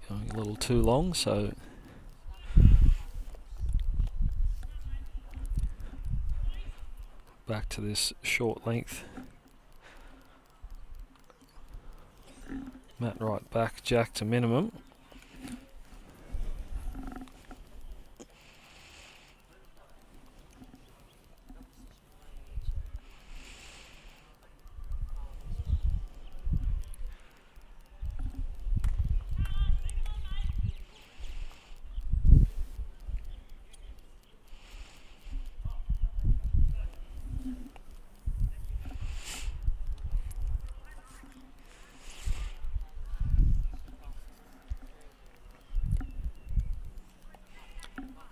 Going a little too long, so back to this short length. Matt right back, Jack to minimum.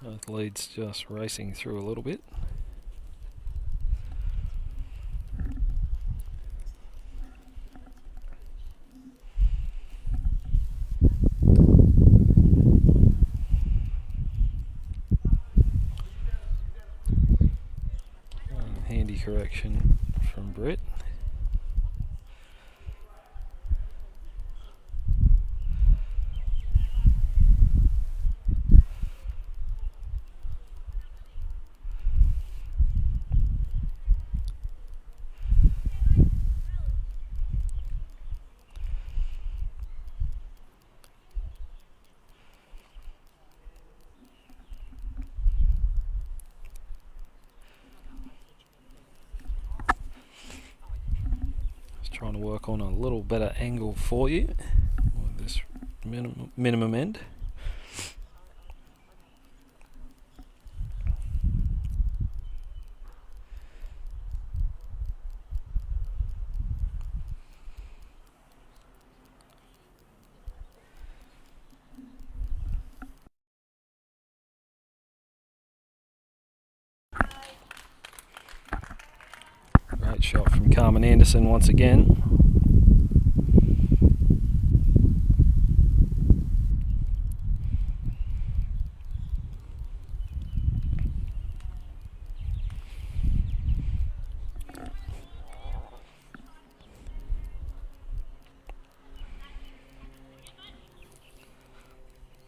Both leads just racing through a little bit. Handy correction from Brett. trying to work on a little better angle for you with this minimum end. Great shot from Carmen Anderson once again.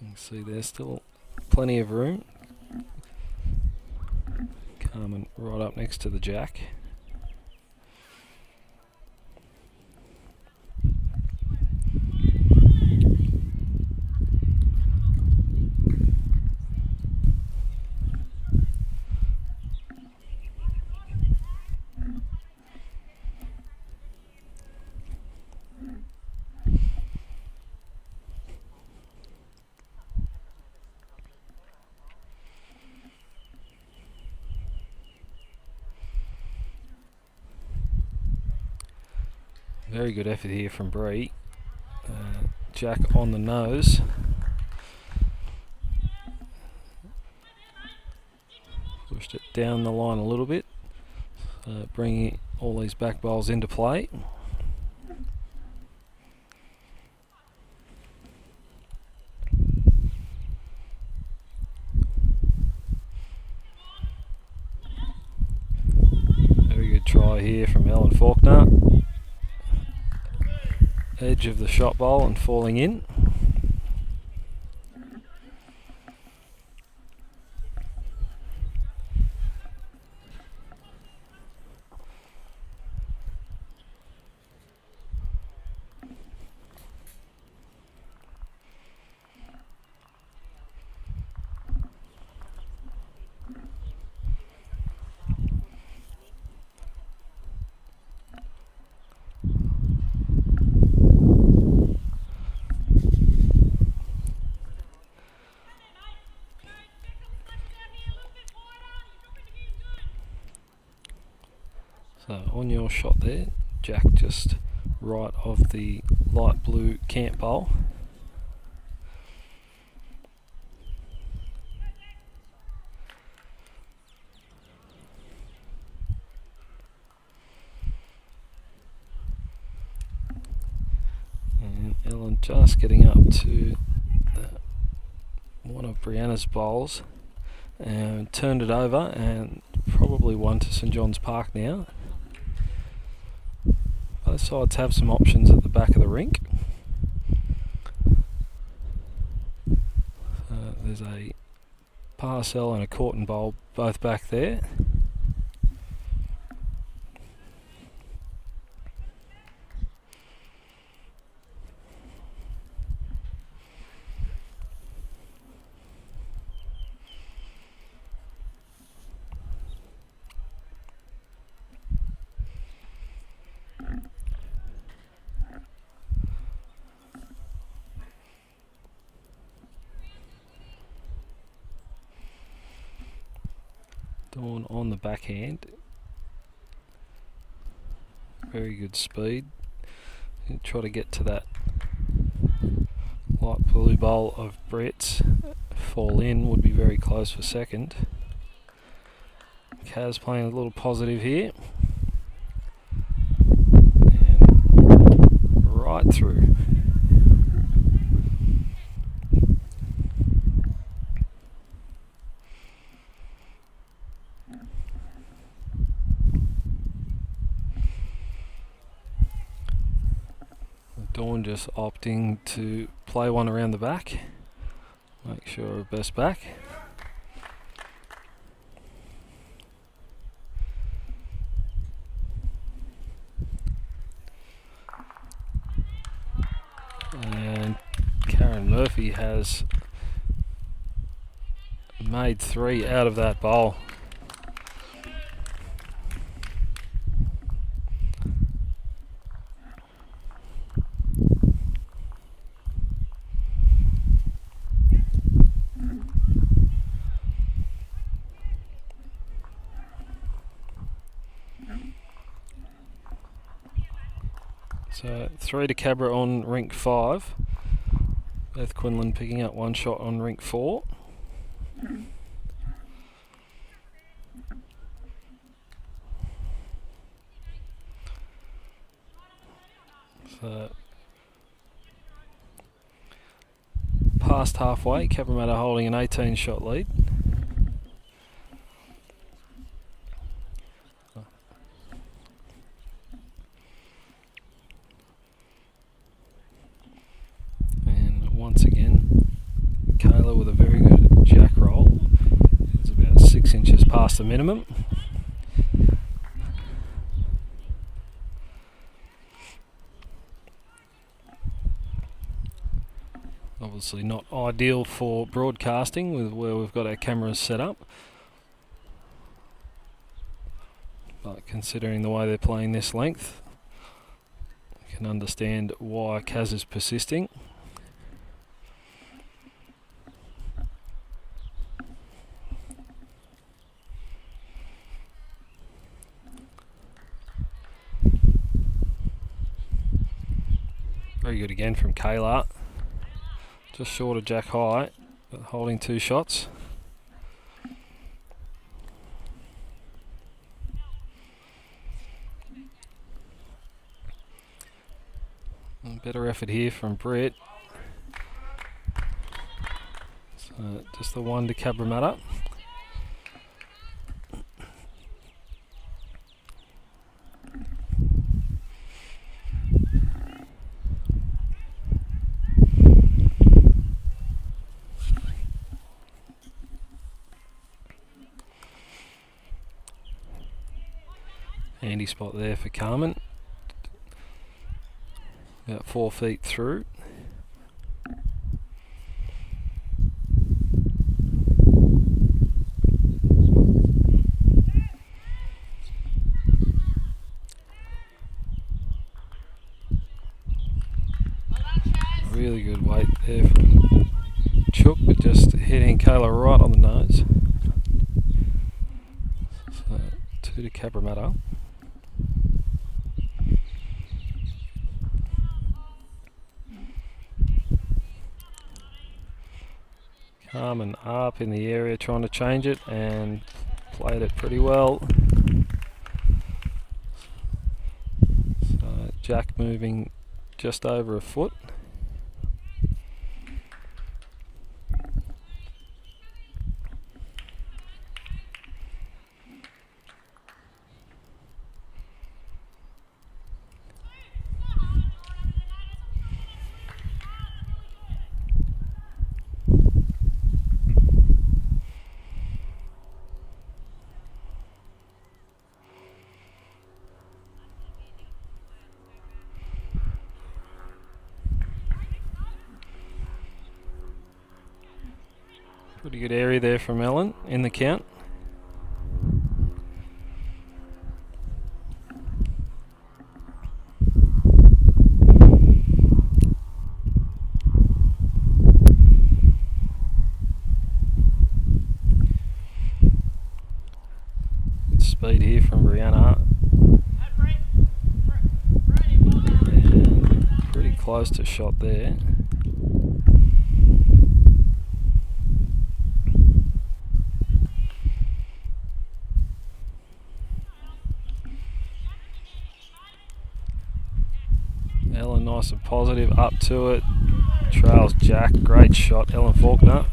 You can see there's still plenty of room. Carmen right up next to the jack. Very good effort here from Bree. Jack on the nose. Pushed it down the line a little bit, bringing all these back bowls into play. Very good try here from Ellen Faulkner. Edge of the shot bowl and falling in. So on your shot there, Jack just right of the light blue camp bowl. And Ellen just getting up to one of Brianna's bowls and turned it over, and probably one to St John's Park now. Both sides have some options at the back of the rink. There's a parcel and a Corton bowl both back there. Dawn on the backhand. Very good speed. Try to get to that light blue bowl of Brett's. Fall in, would be very close for second. Kaz playing a little positive here. And right through. Dawn just opting to play one around the back. Make sure of best back. And Karen Murphy has made 3 out of that bowl. So 3 to Cabra on rink 5. Both Quinlan picking up 1 shot on rink 4. So past halfway, Cabramatta holding an 18 shot lead. And once again, Kayla with a very good jack roll. It's about 6 inches past the minimum. Obviously not ideal for broadcasting with where we've got our cameras set up, but considering the way they're playing this length, you can understand why Kaz is persisting. Very good again from Kayla. Just short of jack high, but holding 2 shots. And better effort here from Brett. So just the 1 to Cabramatta. Handy spot there for Carmen. About 4 feet through. Really good weight there from Chook, but just hitting Kayla right on the nose. So 2 to Cabramatta. Carmen up in the area trying to change it and played it pretty well. So Jack moving just over a foot. Pretty good area there from Ellen in the count. Good speed here from Brianna. And pretty close to shot there. Ellen nice and positive, up to it, trails Jack, great shot, Ellen Faulkner.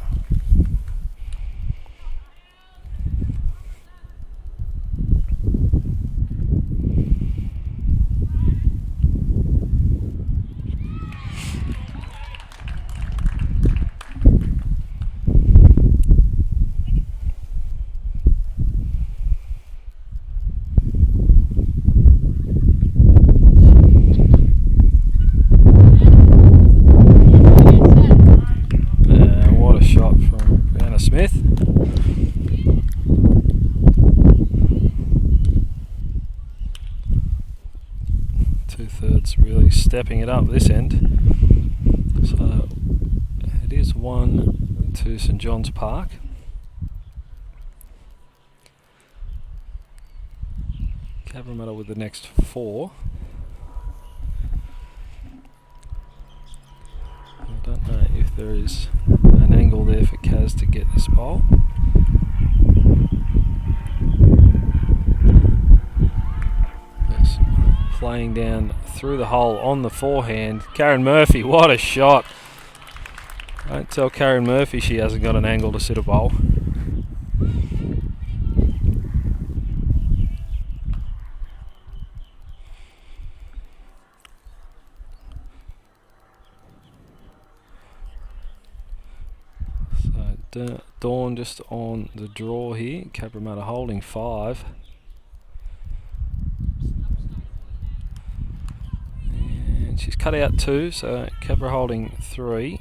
Smith. 2/3 really stepping it up this end. So it is 1 to St John's Park. Cabramatta with the next 4. there is an angle there for Kaz to get this bowl. Yes. Playing down through the hole on the forehand. Karen Murphy, what a shot. Don't tell Karen Murphy she hasn't got an angle to sit a bowl. So Dawn just on the draw here. Cabramatta holding 5. And she's cut out 2, so Cabra holding 3.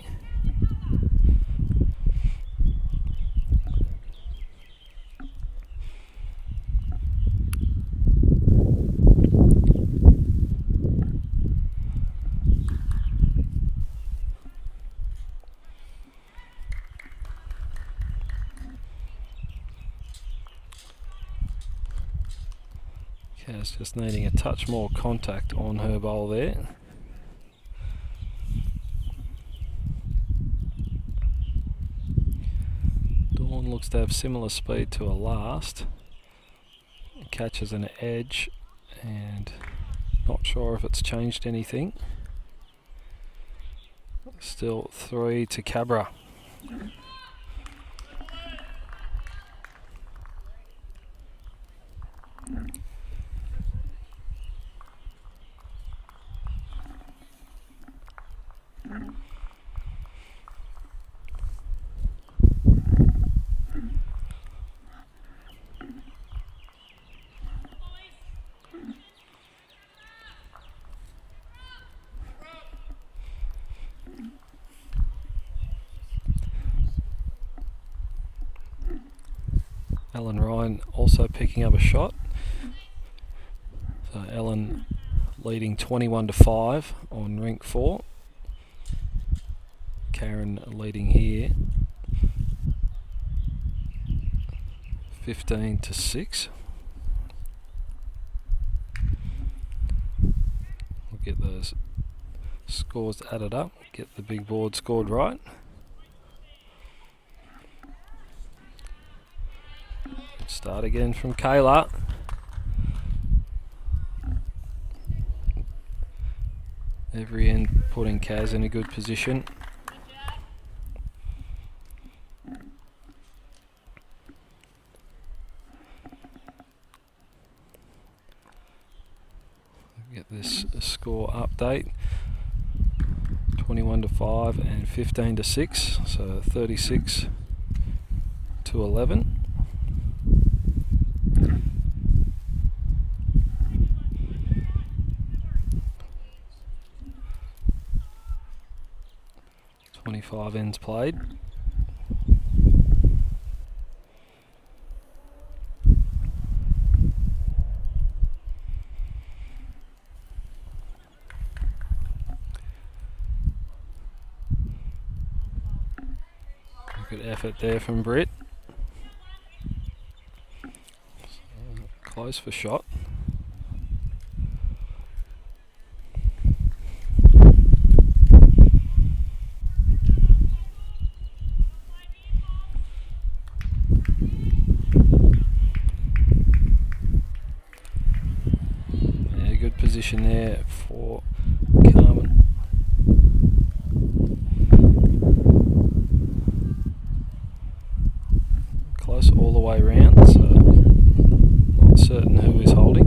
Kaz just needing a touch more contact on her bowl there. Dawn looks to have similar speed to her last. Catches an edge and not sure if it's changed anything. Still 3 to Cabra. Ellen Ryan also picking up a shot. So Ellen leading 21-5 on rink 4. Karen leading here 15-6. We'll get those scores added up, get the big board scored right. Start again from Kayla. Every end putting Kaz in a good position. Get this score update. 21-5 and 15-6, so 36-11. Five ends played. Good effort there from Britt. Close for shot. Position there for Carmen. Close all the way round, so not certain who is holding.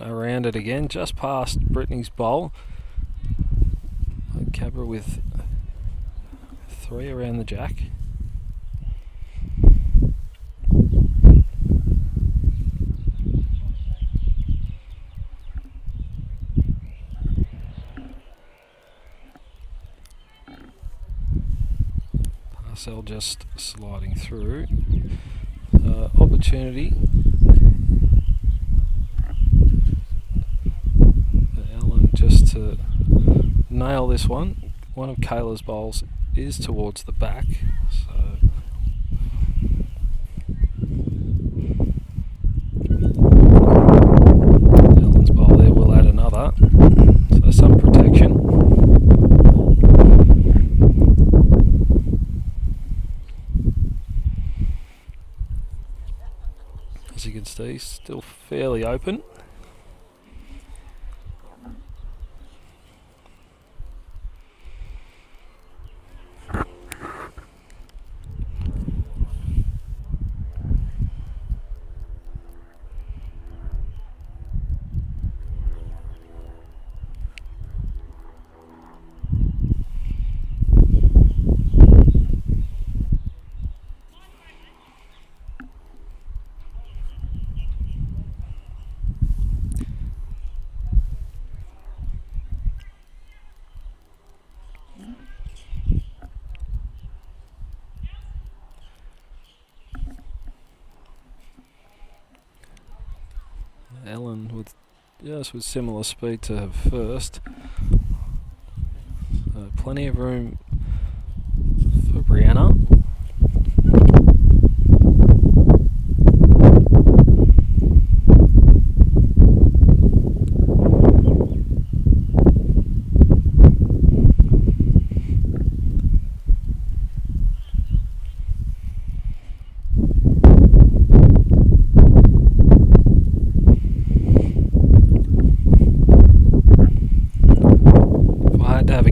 Around it again, just past Brittany's bowl. Cabra with 3 around the jack. Marcel just sliding through. Opportunity for Ellen just to nail this one. One of Kayla's bowls is towards the back, so Ellen's bowl there will add another, so some protection. As you can see, still fairly open. Ellen with similar speed to her first. Plenty of room for Brianna.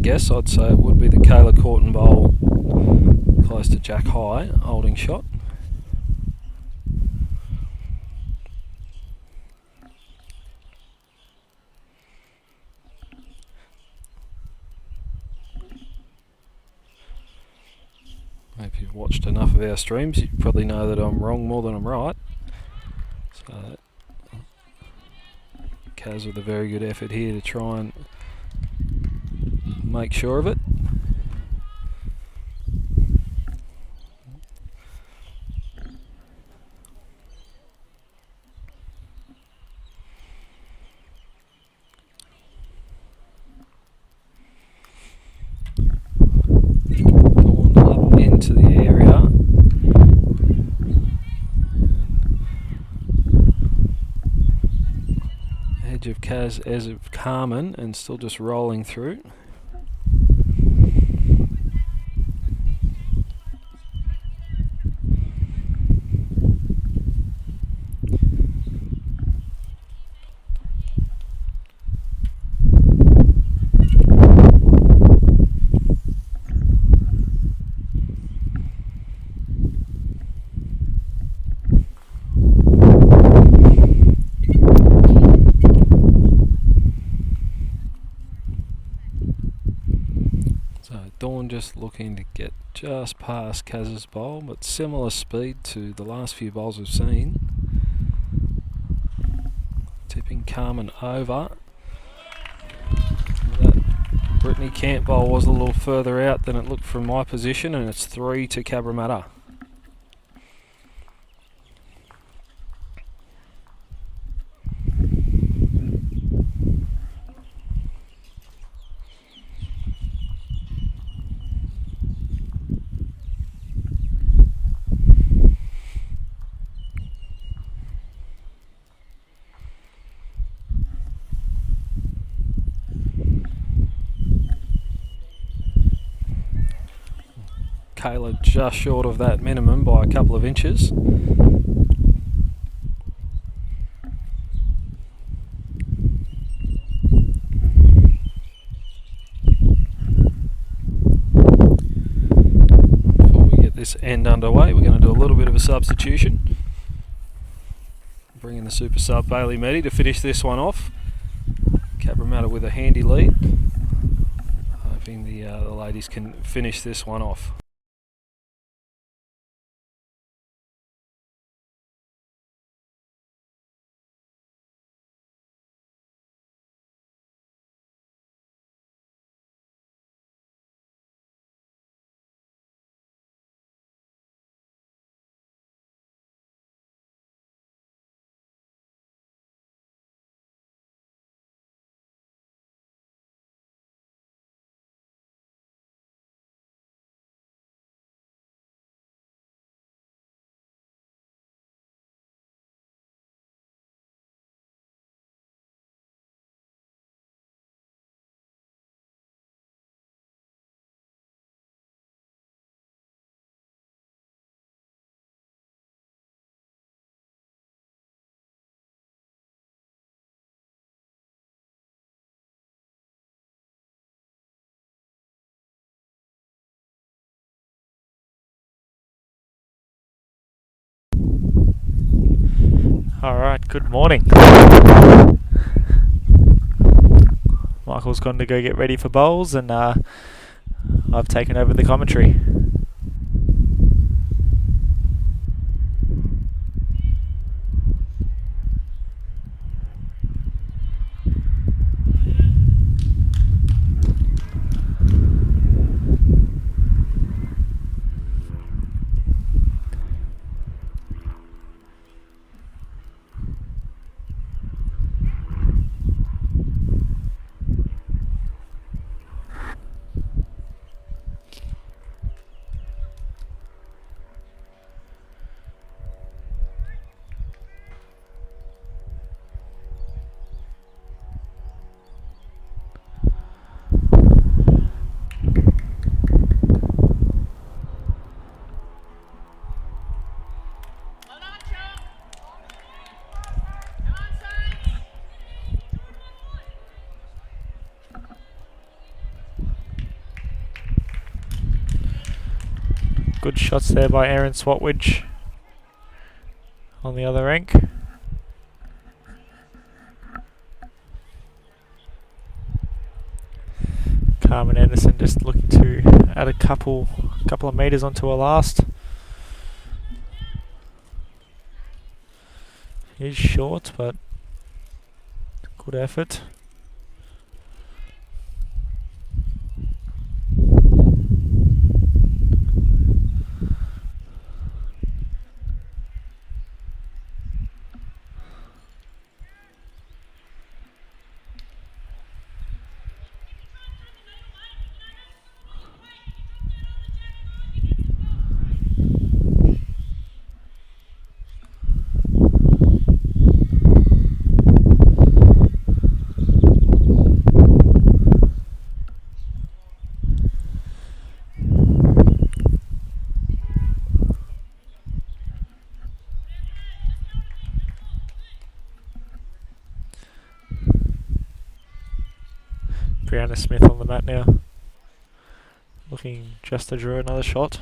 Guess I'd say it would be the Kayla Corton bowl close to Jack High, holding shot. If you've watched enough of our streams, you probably know that I'm wrong more than I'm right. So Kaz with a very good effort here to try and make sure of it. Going up into the area. Edge of Kaz as of Carmen and still just rolling through. Dawn just looking to get just past Kaz's bowl, but similar speed to the last few bowls we've seen. Tipping Carmen over. That Brittany Camp bowl was a little further out than it looked from my position, and it's 3 to Cabramatta. Kayla just short of that minimum by a couple of inches. Before we get this end underway, we're going to do a little bit of a substitution. Bring in the super sub Bailey Meddy to finish this one off. Cabramatta with a handy lead. Hoping the ladies can finish this one off. Alright, good morning. Michael's gone to go get ready for bowls, and I've taken over the commentary. Well done, Chuck. Come on, Saints. Good shots there by Aaron Swatwidge on the other rank. Carmen Anderson just looking to add a couple of meters onto her last. He's short, but good effort. Brianna Smith on the mat now, looking just to draw another shot.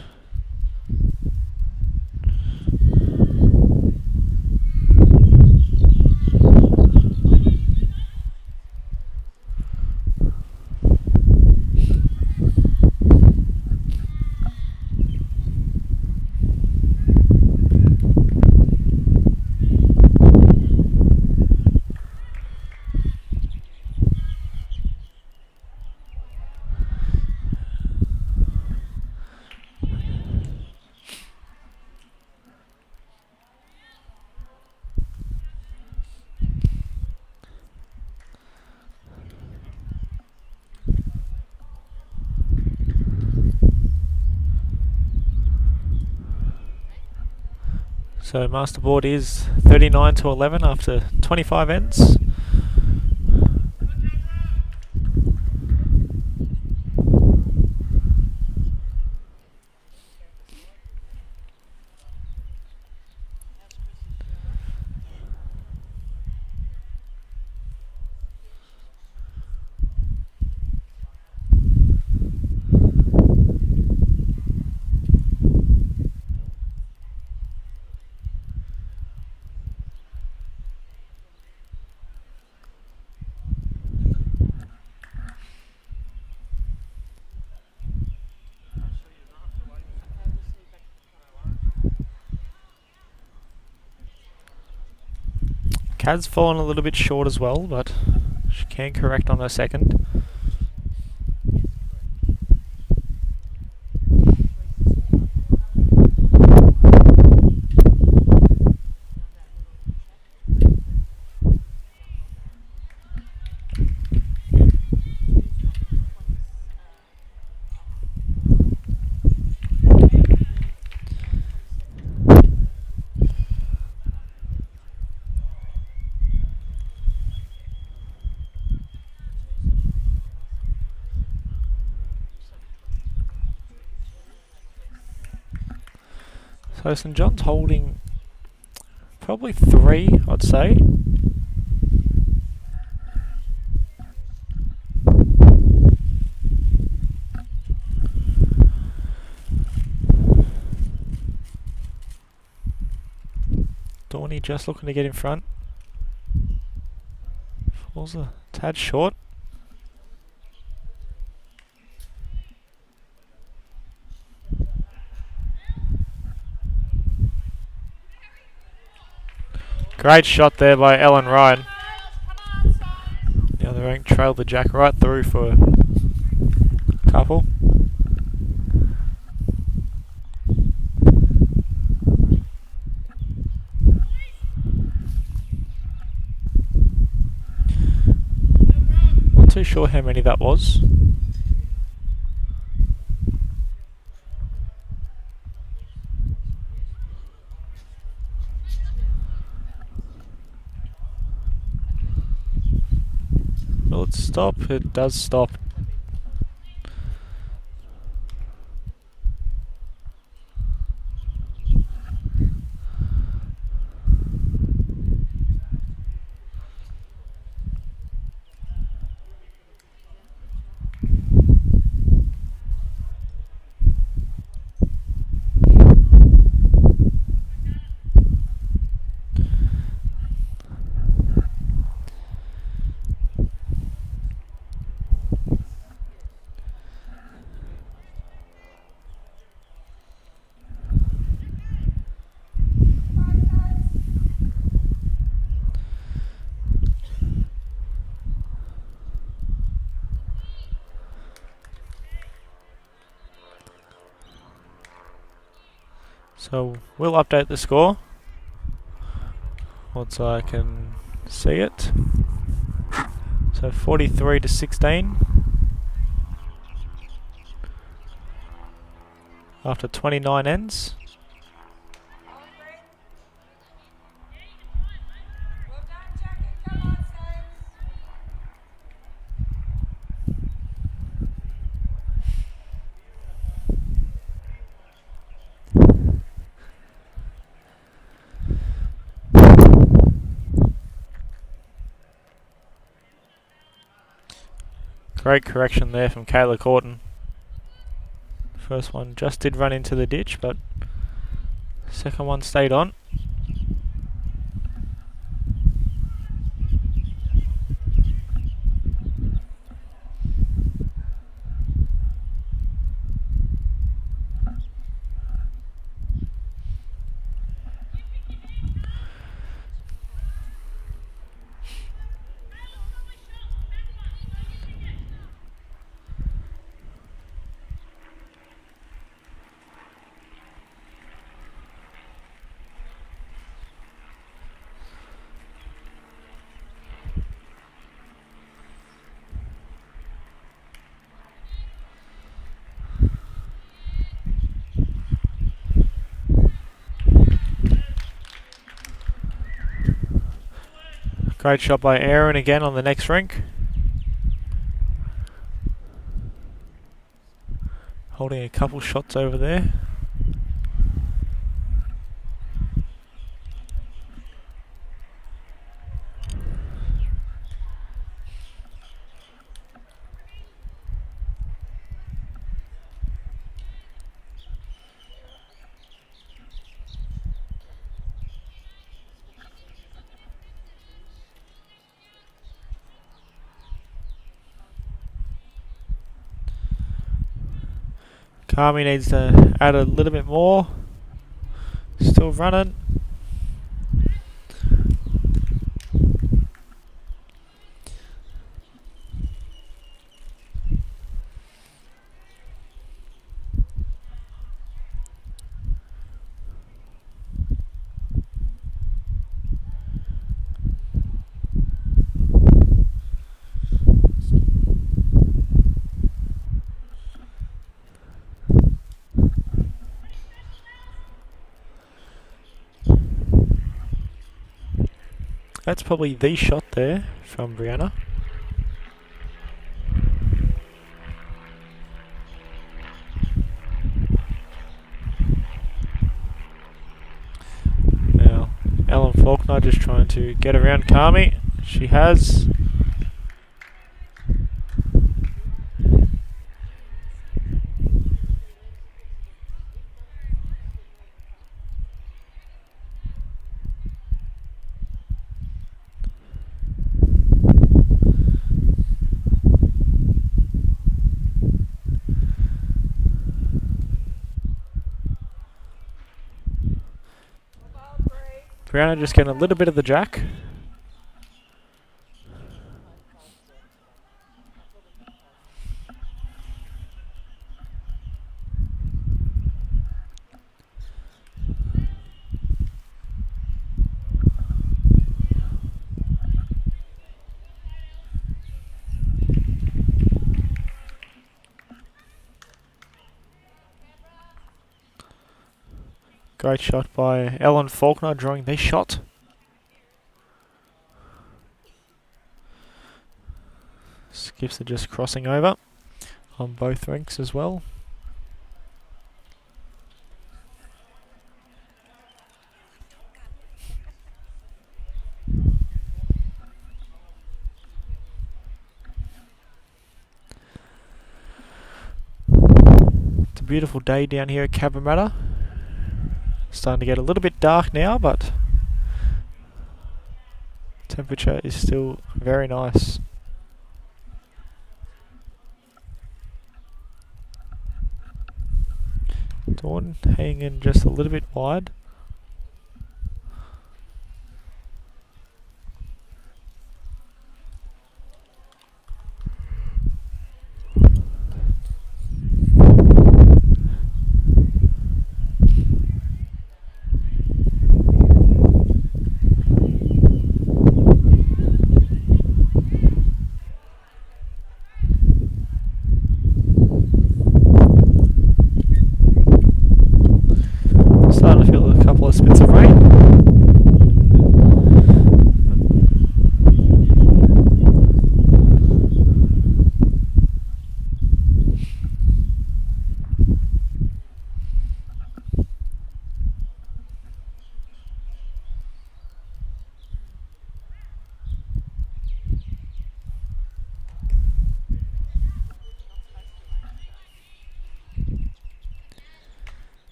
So Masterboard is 39-11 after 25 ends. Kaz's fallen a little bit short as well, but she can correct on her second. So St John's holding probably 3, I'd say. Shawnee just looking to get in front. Falls a tad short. Great shot there by Ellen Ryan. Come on, son. The other rank trailed the jack right through for a couple. Not too sure how many that was. Will it stop? It does stop. So we'll update the score once I can see it. So 43-16 after 29 ends. Well done, Jackie. Come on, Saves. Great correction there from Kayla Corton. First one just did run into the ditch, but second one stayed on. Great shot by Aaron again on the next rink. Holding a couple shots over there. Kami needs to add a little bit more. Still running. That's probably the shot there from Brianna. Now, Ellen Faulkner just trying to get around Kami. She has. Brianna just getting a little bit of the jack. Great shot by Ellen Faulkner, drawing this shot. Skips are just crossing over on both rinks as well. It's a beautiful day down here at Cabramatta. Starting to get a little bit dark now, but temperature is still very nice. Dawn hanging just a little bit wide. Starting to feel a couple of spits of rain.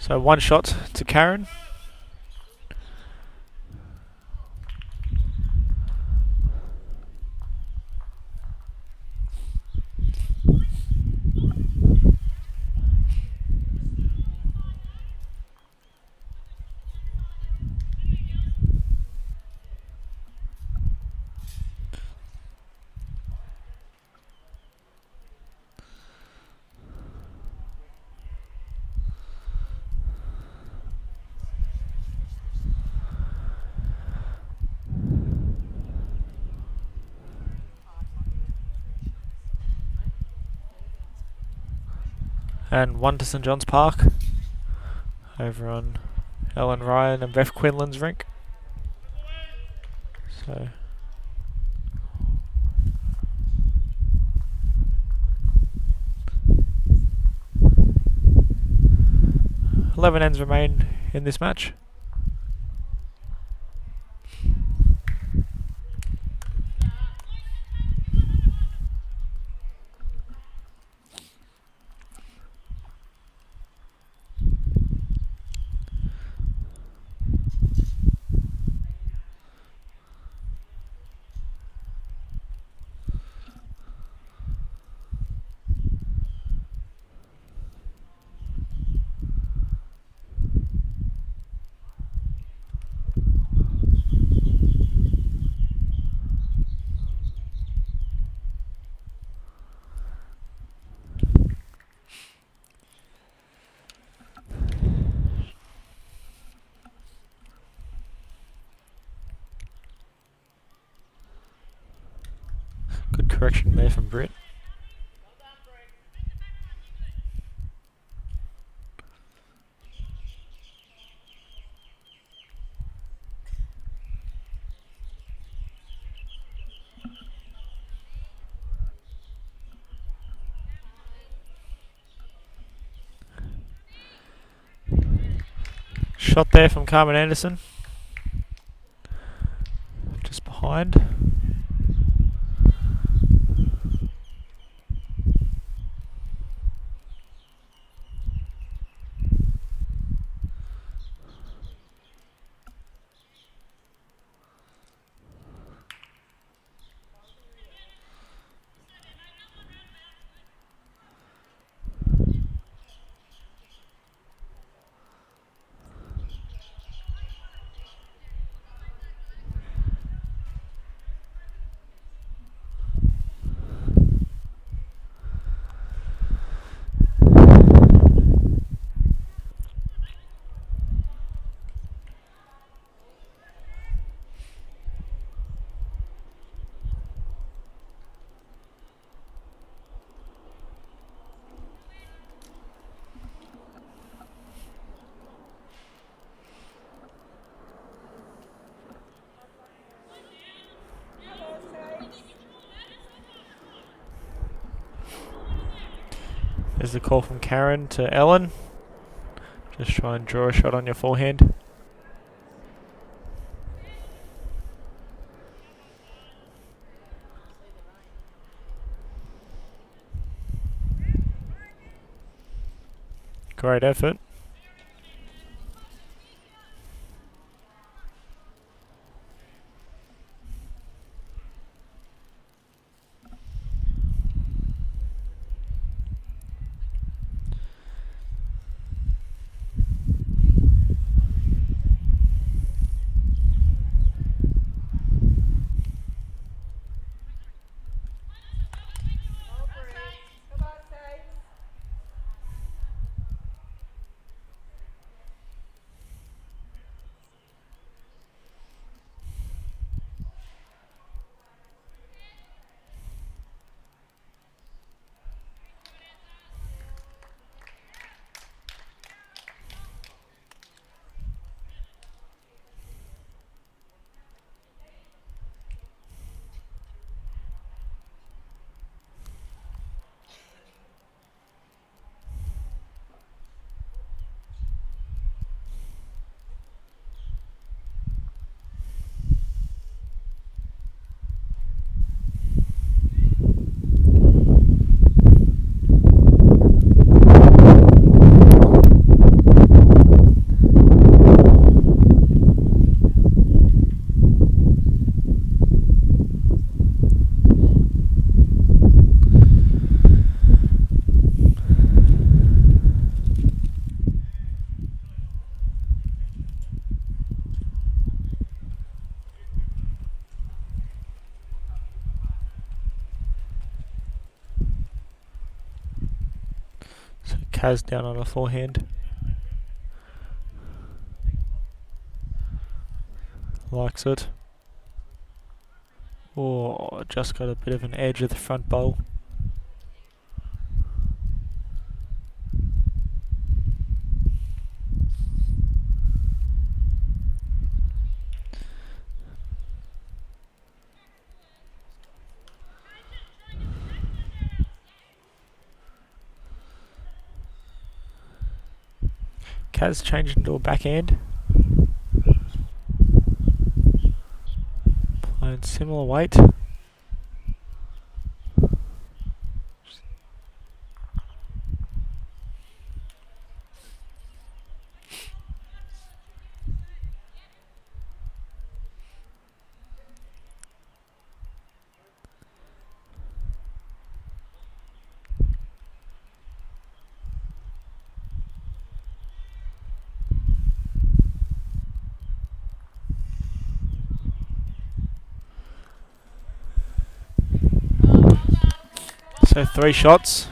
So one shot to Karen. And one to St John's Park over on Ellen Ryan and Beth Quinlan's rink. So 11 ends remain in this match. Good correction there from Britt. Shot there from Carmen Anderson. Just behind. There's the call from Karen to Ellen. Just try and draw a shot on your forehand. Great effort. So Kaz down on a forehand. Likes it. Oh, just got a bit of an edge of the front bowl. Kaz changed into a backhand. Playing similar weight. So 3 shots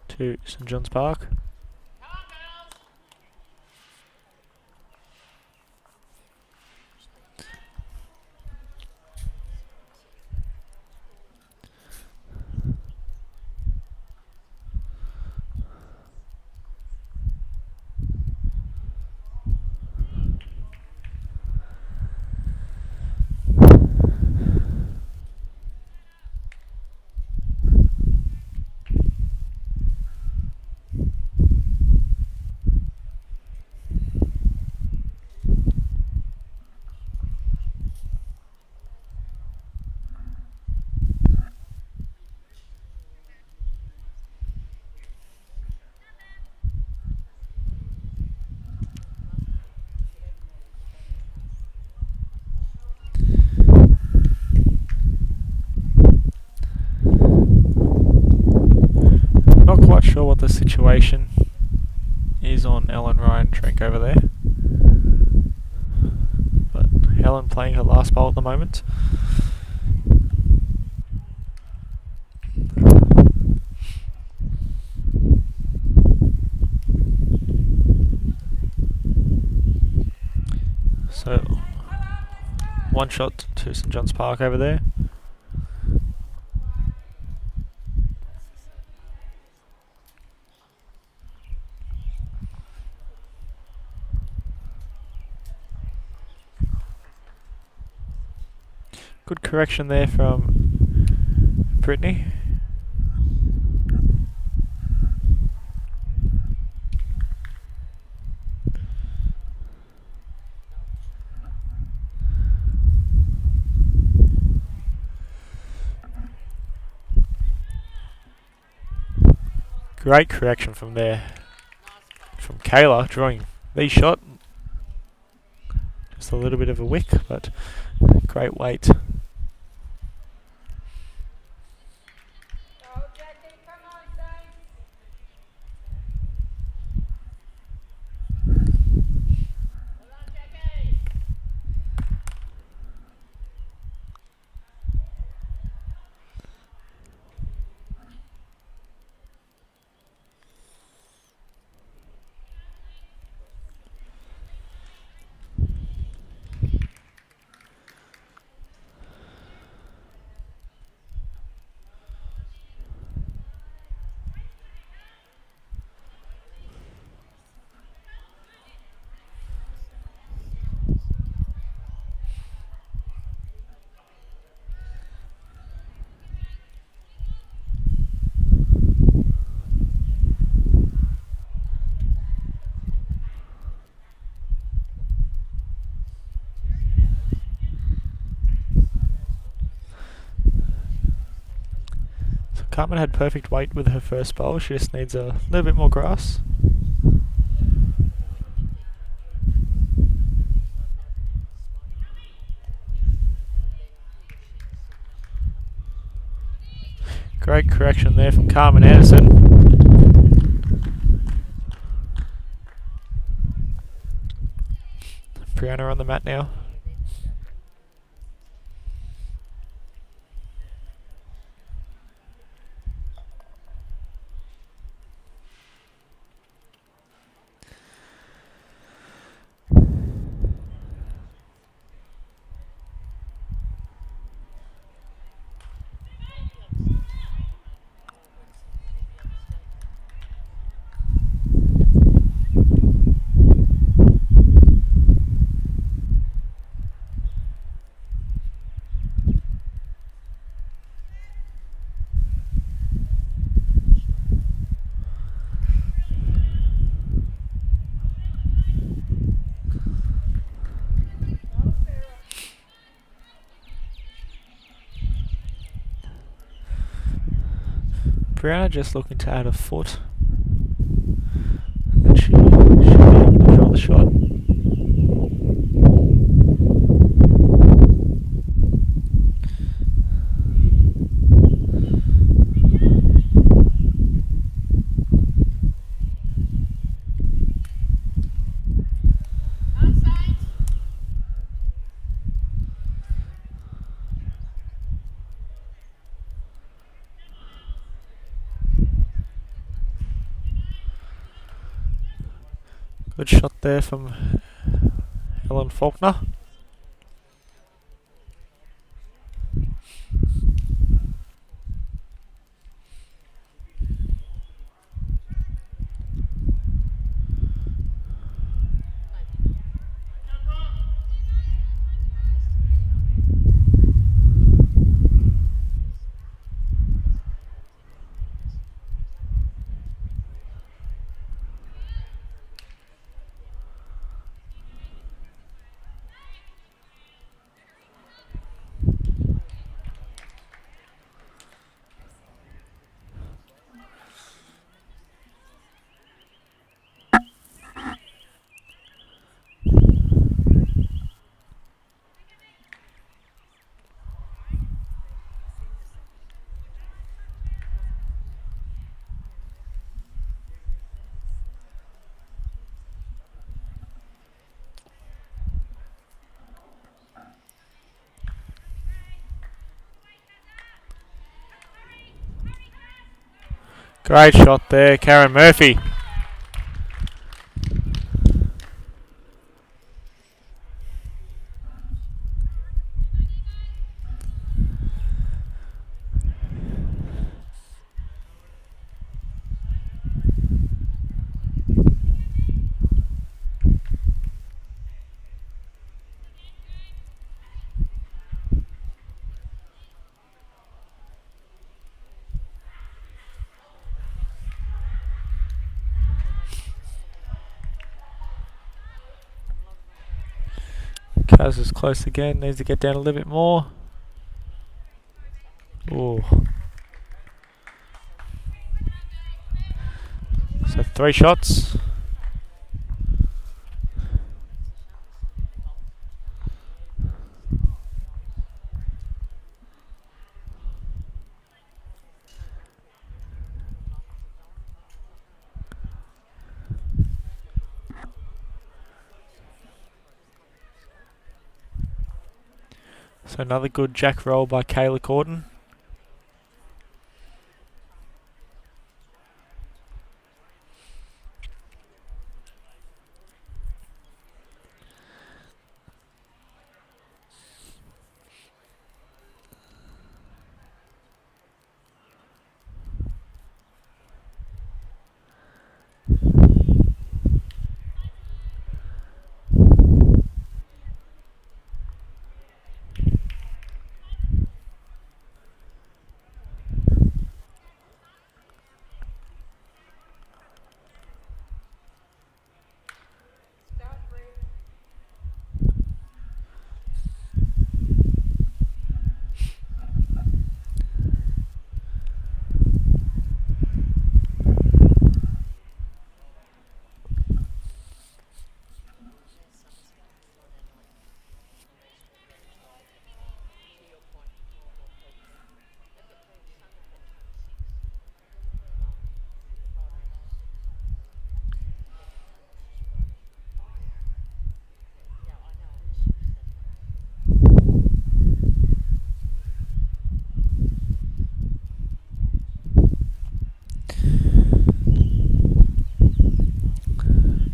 to St John's Park. Not quite sure what the situation is on Ellen Ryan Trink over there, but Helen playing her last bowl at the moment. So 1 shot to St John's Park over there. Good correction there from Brittany. Great correction from there. From Kayla, drawing the shot. Just a little bit of a wick, but great weight. Go, Jackie. Come on, Saints. Well done, Jackie. So Cartman had perfect weight with her first bowl. She just needs a little bit more grass. Great correction there from Carmen Anderson. Brianna on the mat now. Brianna just looking to add a foot. And she should be able to draw the shot. Come, Saints. Good shot there from Ellen Faulkner. Great shot there, Karen Murphy. Kaz is close again, needs to get down a little bit more. Ooh. So 3 shots. So another good jack roll by Kayla Corden.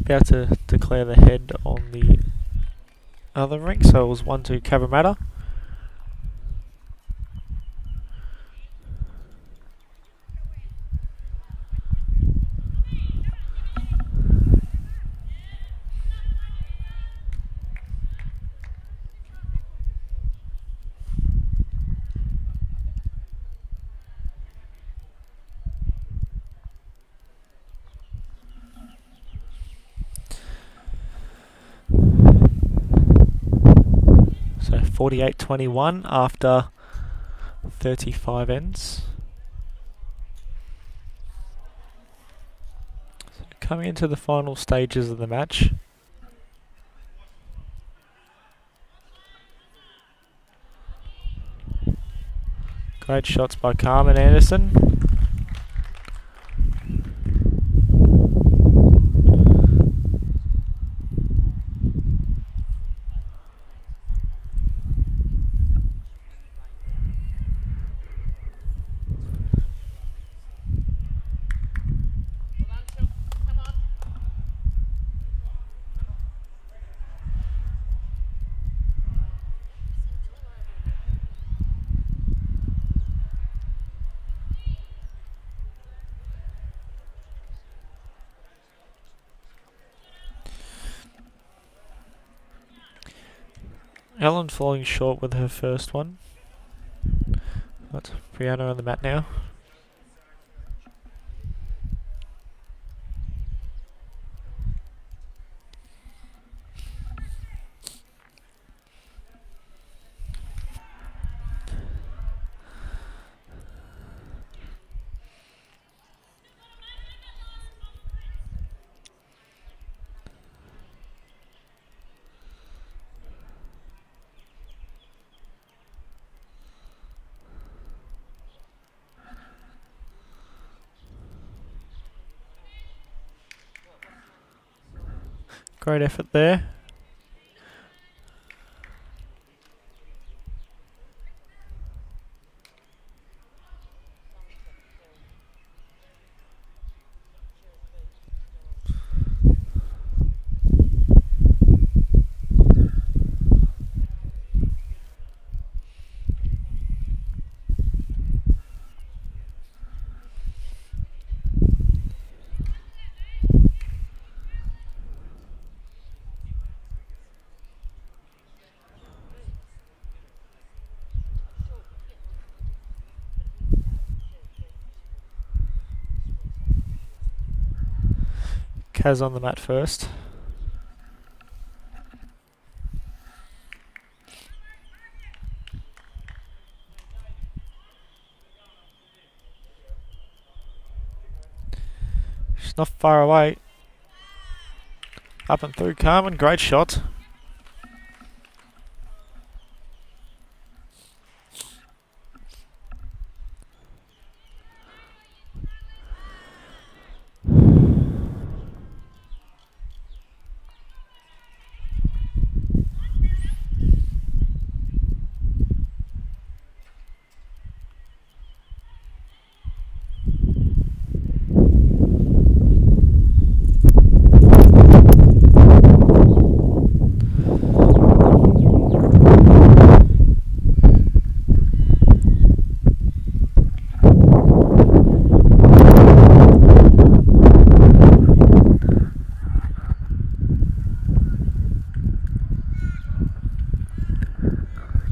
About to declare the head on the other rink, so it was 1-2 Cabramatta. So 48-21 after 35 ends. So coming into the final stages of the match. Great shots by Carmen Anderson. Ellen falling short with her first one. That's Brianna on the mat now. Great effort there. Kaz on the mat first. It's not far away. Up and through Carmen. Great shot.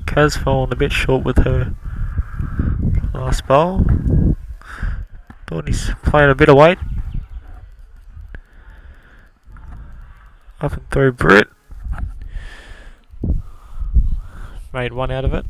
Kaz fallen a bit short with her last bowl. Dorney's playing a bit of weight. Up and through Britt. Made one out of it.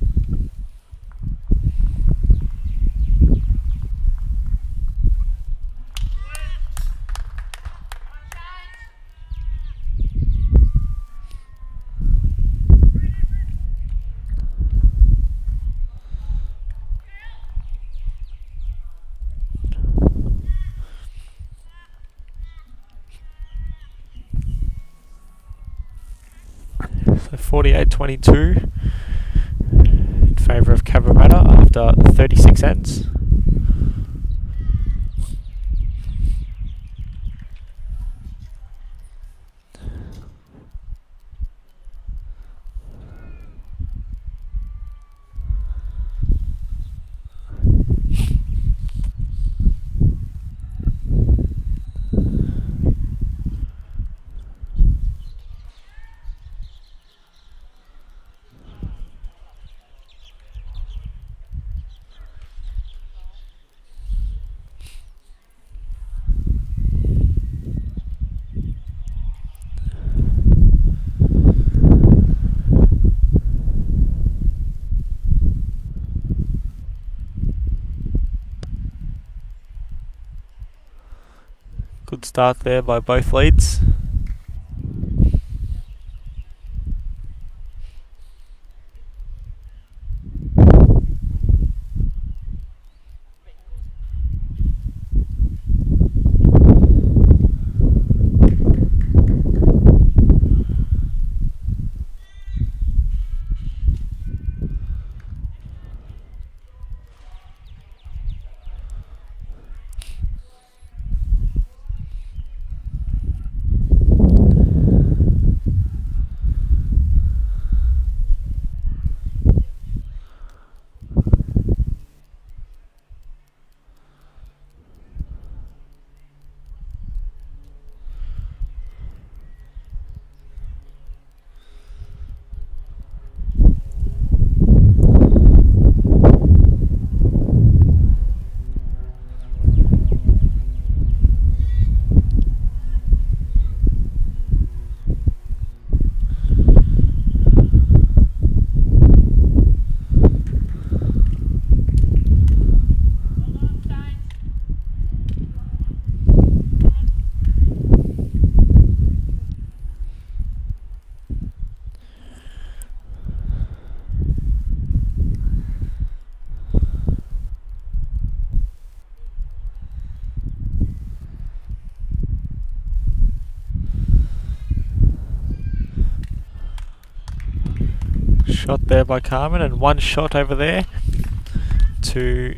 So 48-22 in favour of Cabramatta after 36 ends. Good start there by both leads. Shot there by Carmen and one shot over there to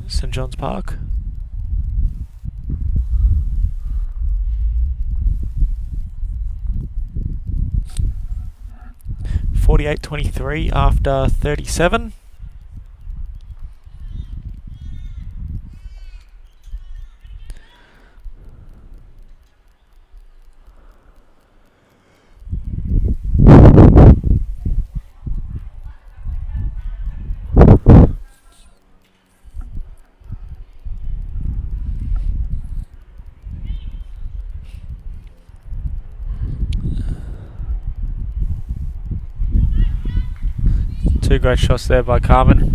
St John's Park. (48-23) after 37. Two great shots there by Carmen.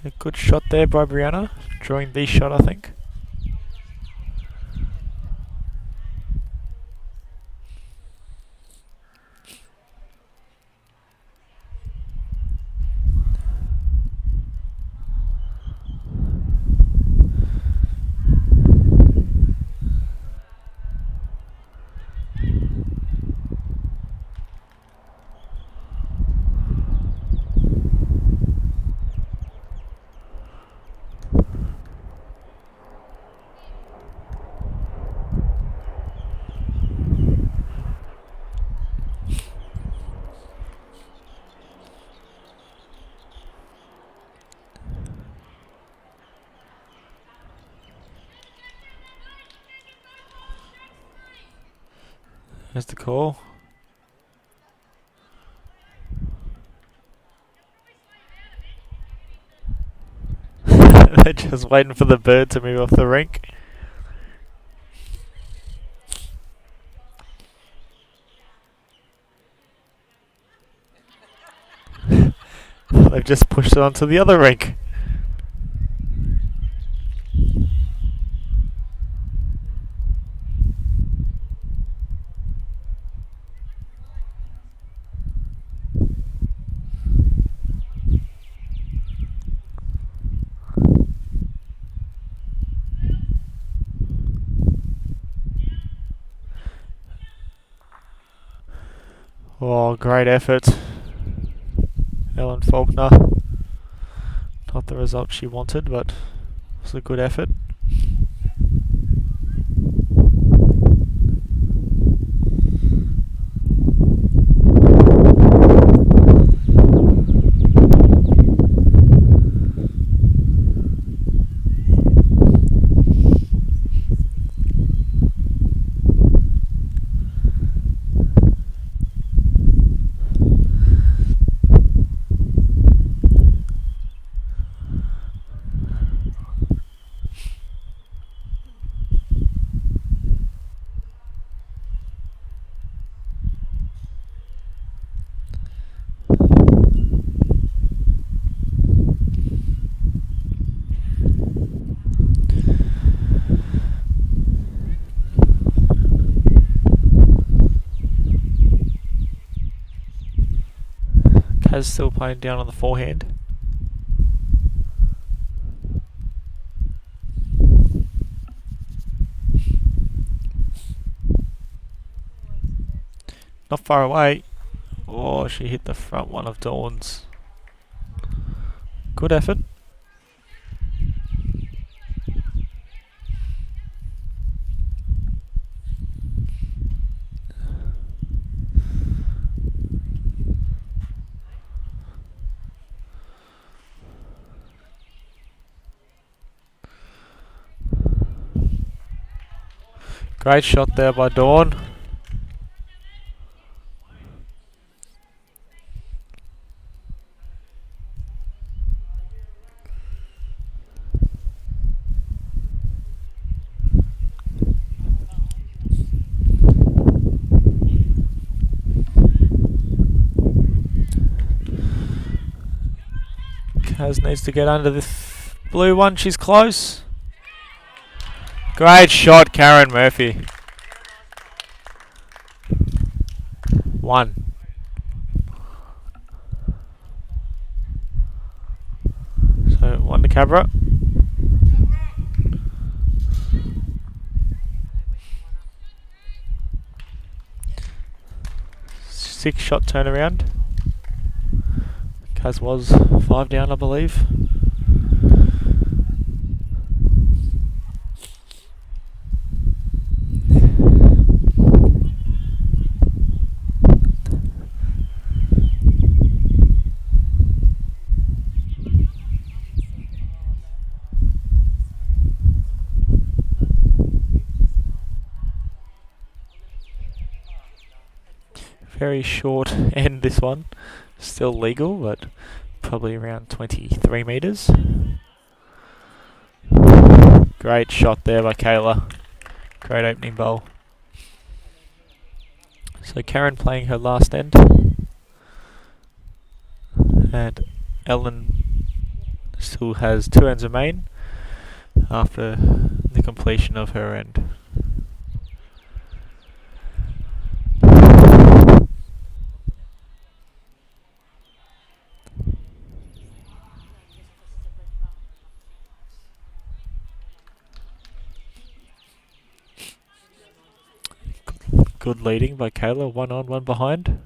A good shot there by Brianna, drawing the shot, I think. There's the call. They're just waiting for the bird to move off the rink. They've just pushed it onto the other rink. Oh, great effort. Ellen Faulkner. Not the result she wanted, but it was a good effort. Kaz still playing down on the forehand. Not far away. Oh, she hit the front one of Dawn's. Good effort. Great shot there by Dawn. Kaz needs to get under the blue one. She's close. Great shot, Karen Murphy. 1. So 1 to Cabra. Six shot turnaround. Kaz was 5 down, I believe. Very short end, this one. Still legal, but probably around 23 metres. Great shot there by Kayla. Great opening bowl. So Karen playing her last end. And Ellen still has 2 ends remain after the completion of her end. Good leading by Kayla, 1 on, 1 behind.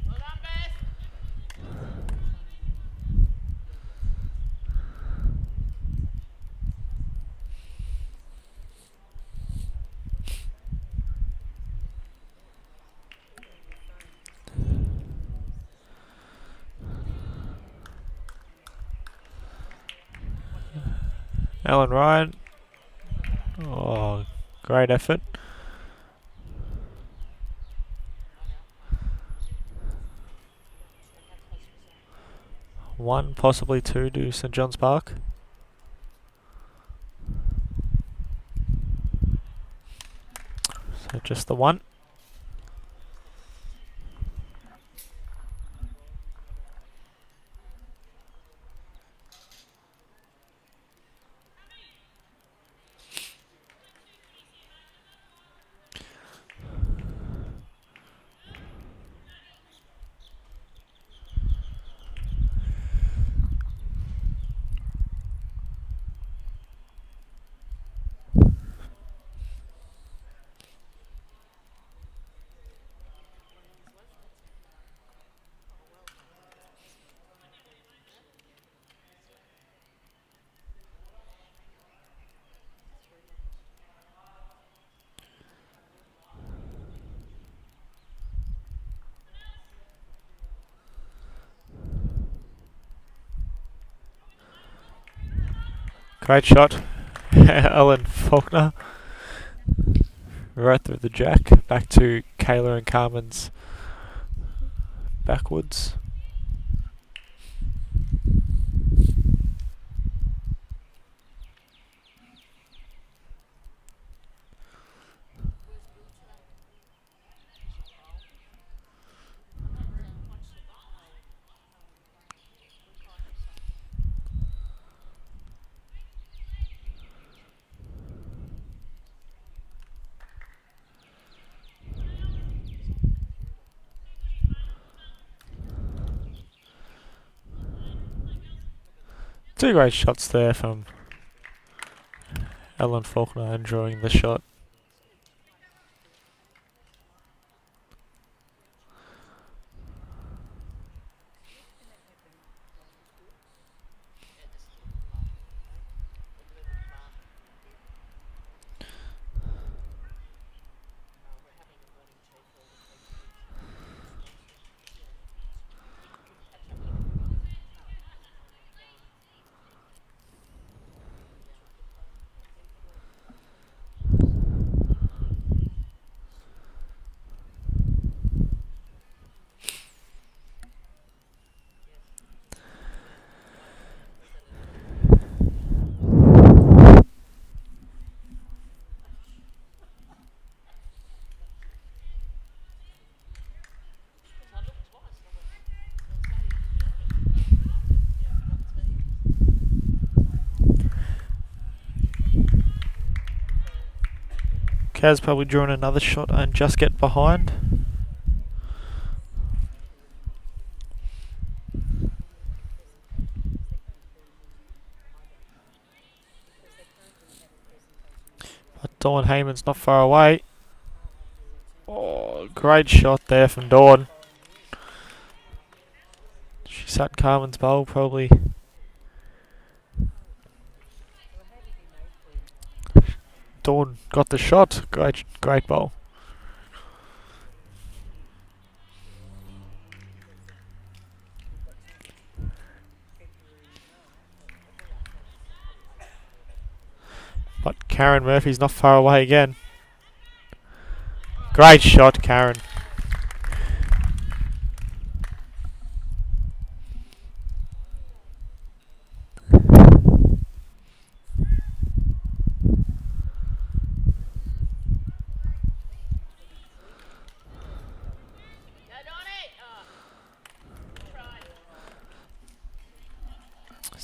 Well done, Beth. Ellen Ryan. Oh, great effort. One, possibly 2 to St John's Park. So just the 1. Great shot. Ellen Faulkner. Right through the jack. Back to Kayla and Carmen's backwards. Two great shots there from Ellen Faulkner enjoying the shot. Kaz probably drawing another shot and just get behind. But Dawn Heyman's not far away. Oh, great shot there from Dawn. She sat Carmen's bowl probably. Dawn got the shot. Great bowl. But Karen Murphy's not far away again. Great shot, Karen.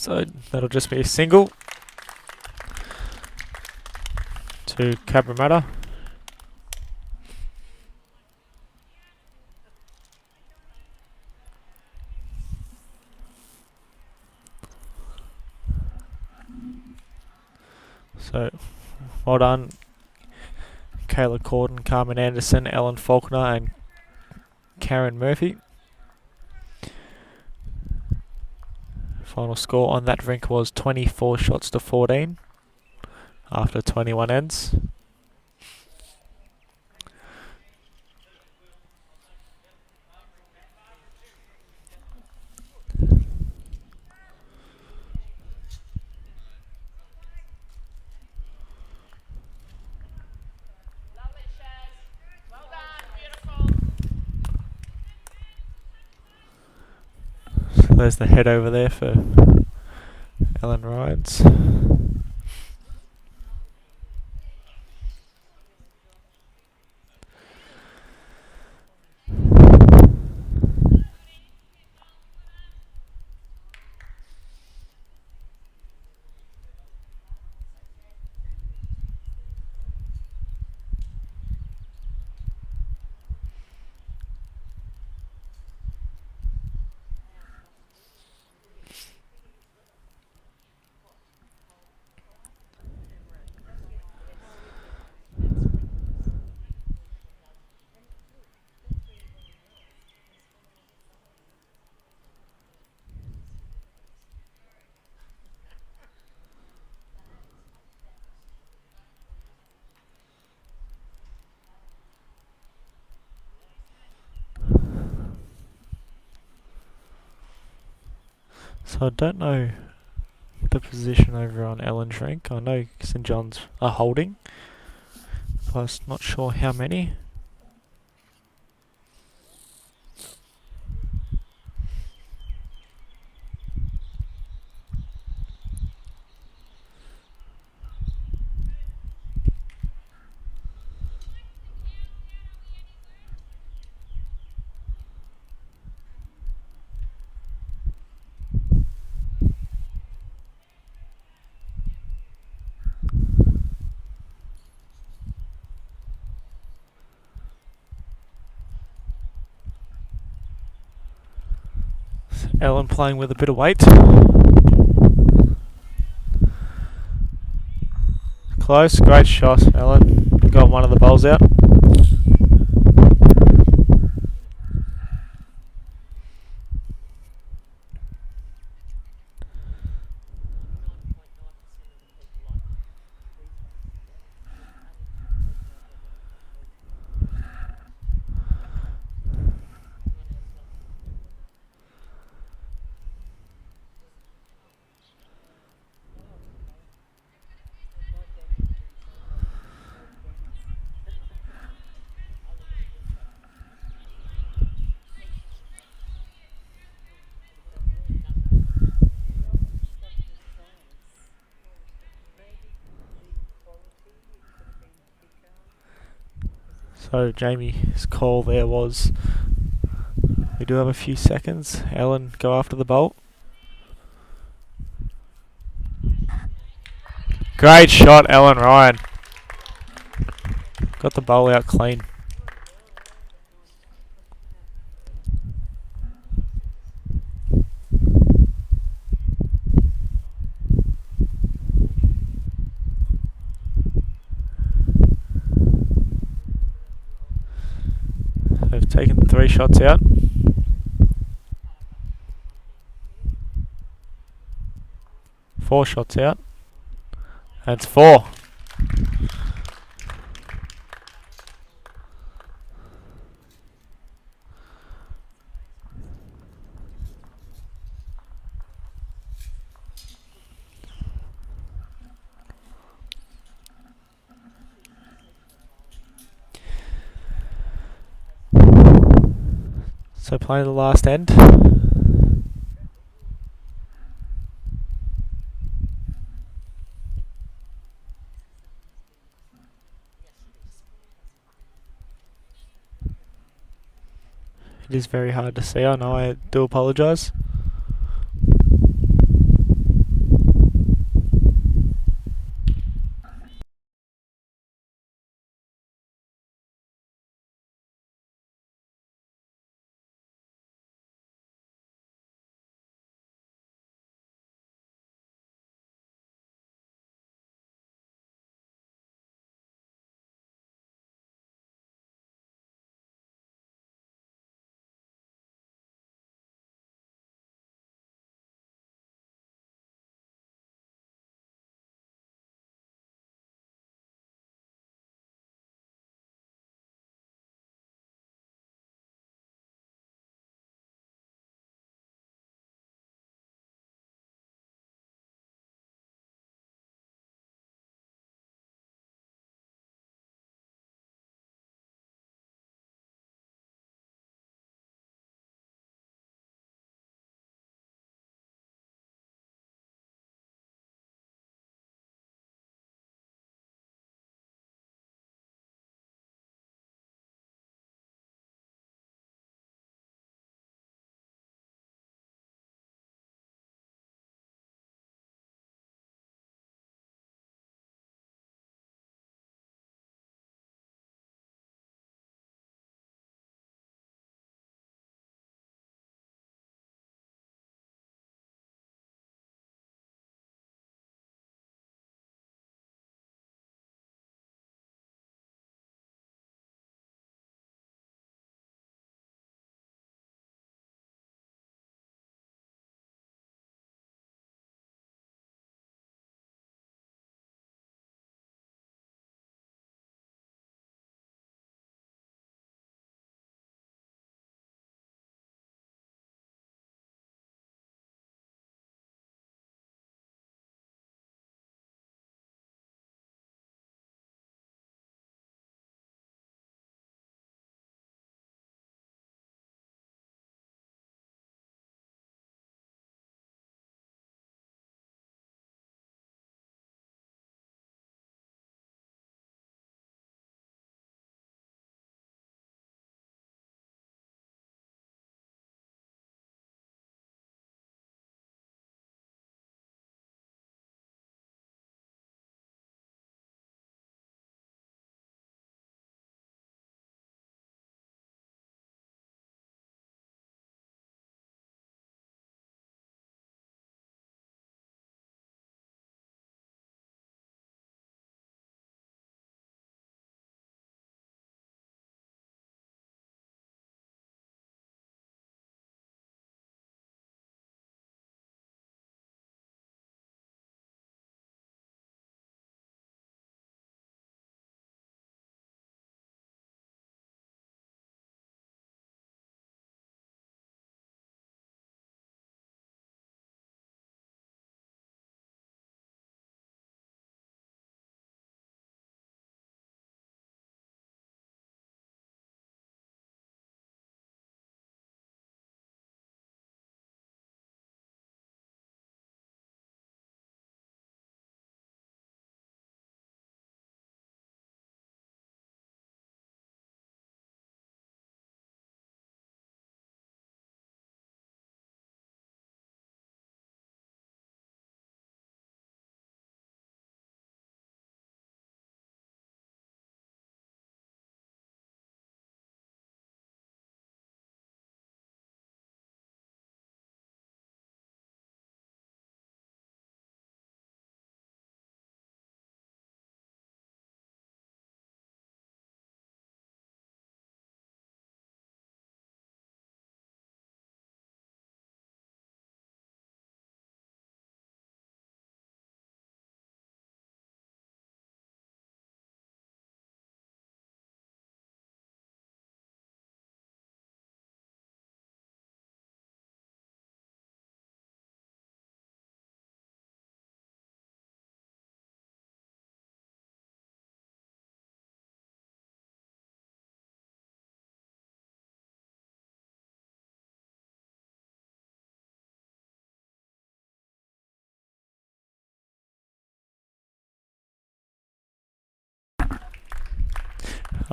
So that'll just be a single to Cabramatta. So well done, Kayla Corden, Carmen Anderson, Ellen Faulkner and Karen Murphy. Final score on that rink was 24 shots to 14 after 21 ends. Lovely, Shaz. Well done. Beautiful. So there's the head over there for Ellen Ryans. So I don't know the position over on Ellen's rink. I know St John's are holding, but I'm not sure how many. Ellen playing with a bit of weight. Close, great shot, Ellen. Got one of the bowls out. So Jamie's call there was, we do have a few seconds. Ellen, go after the bolt. Great shot, Ellen Ryan. Got the bowl out clean. They've taken 3 shots out. Four shots out. That's 4. So playing the last end. It is very hard to see, I know, I do apologise.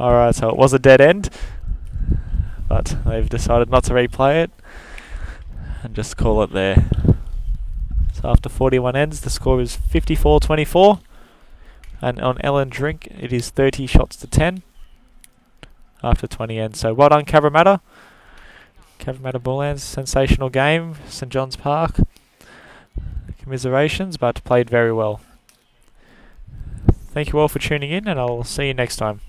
Alright, so it was a dead end, but they've decided not to replay it and just call it there. So after 41 ends, the score is 54-24, and on Ellen Drink it is 30 shots to 10 after 20 ends. So well done, Cabramatta. Cabramatta Bullens, sensational game, St John's Park. Commiserations, but played very well. Thank you all for tuning in, and I'll see you next time.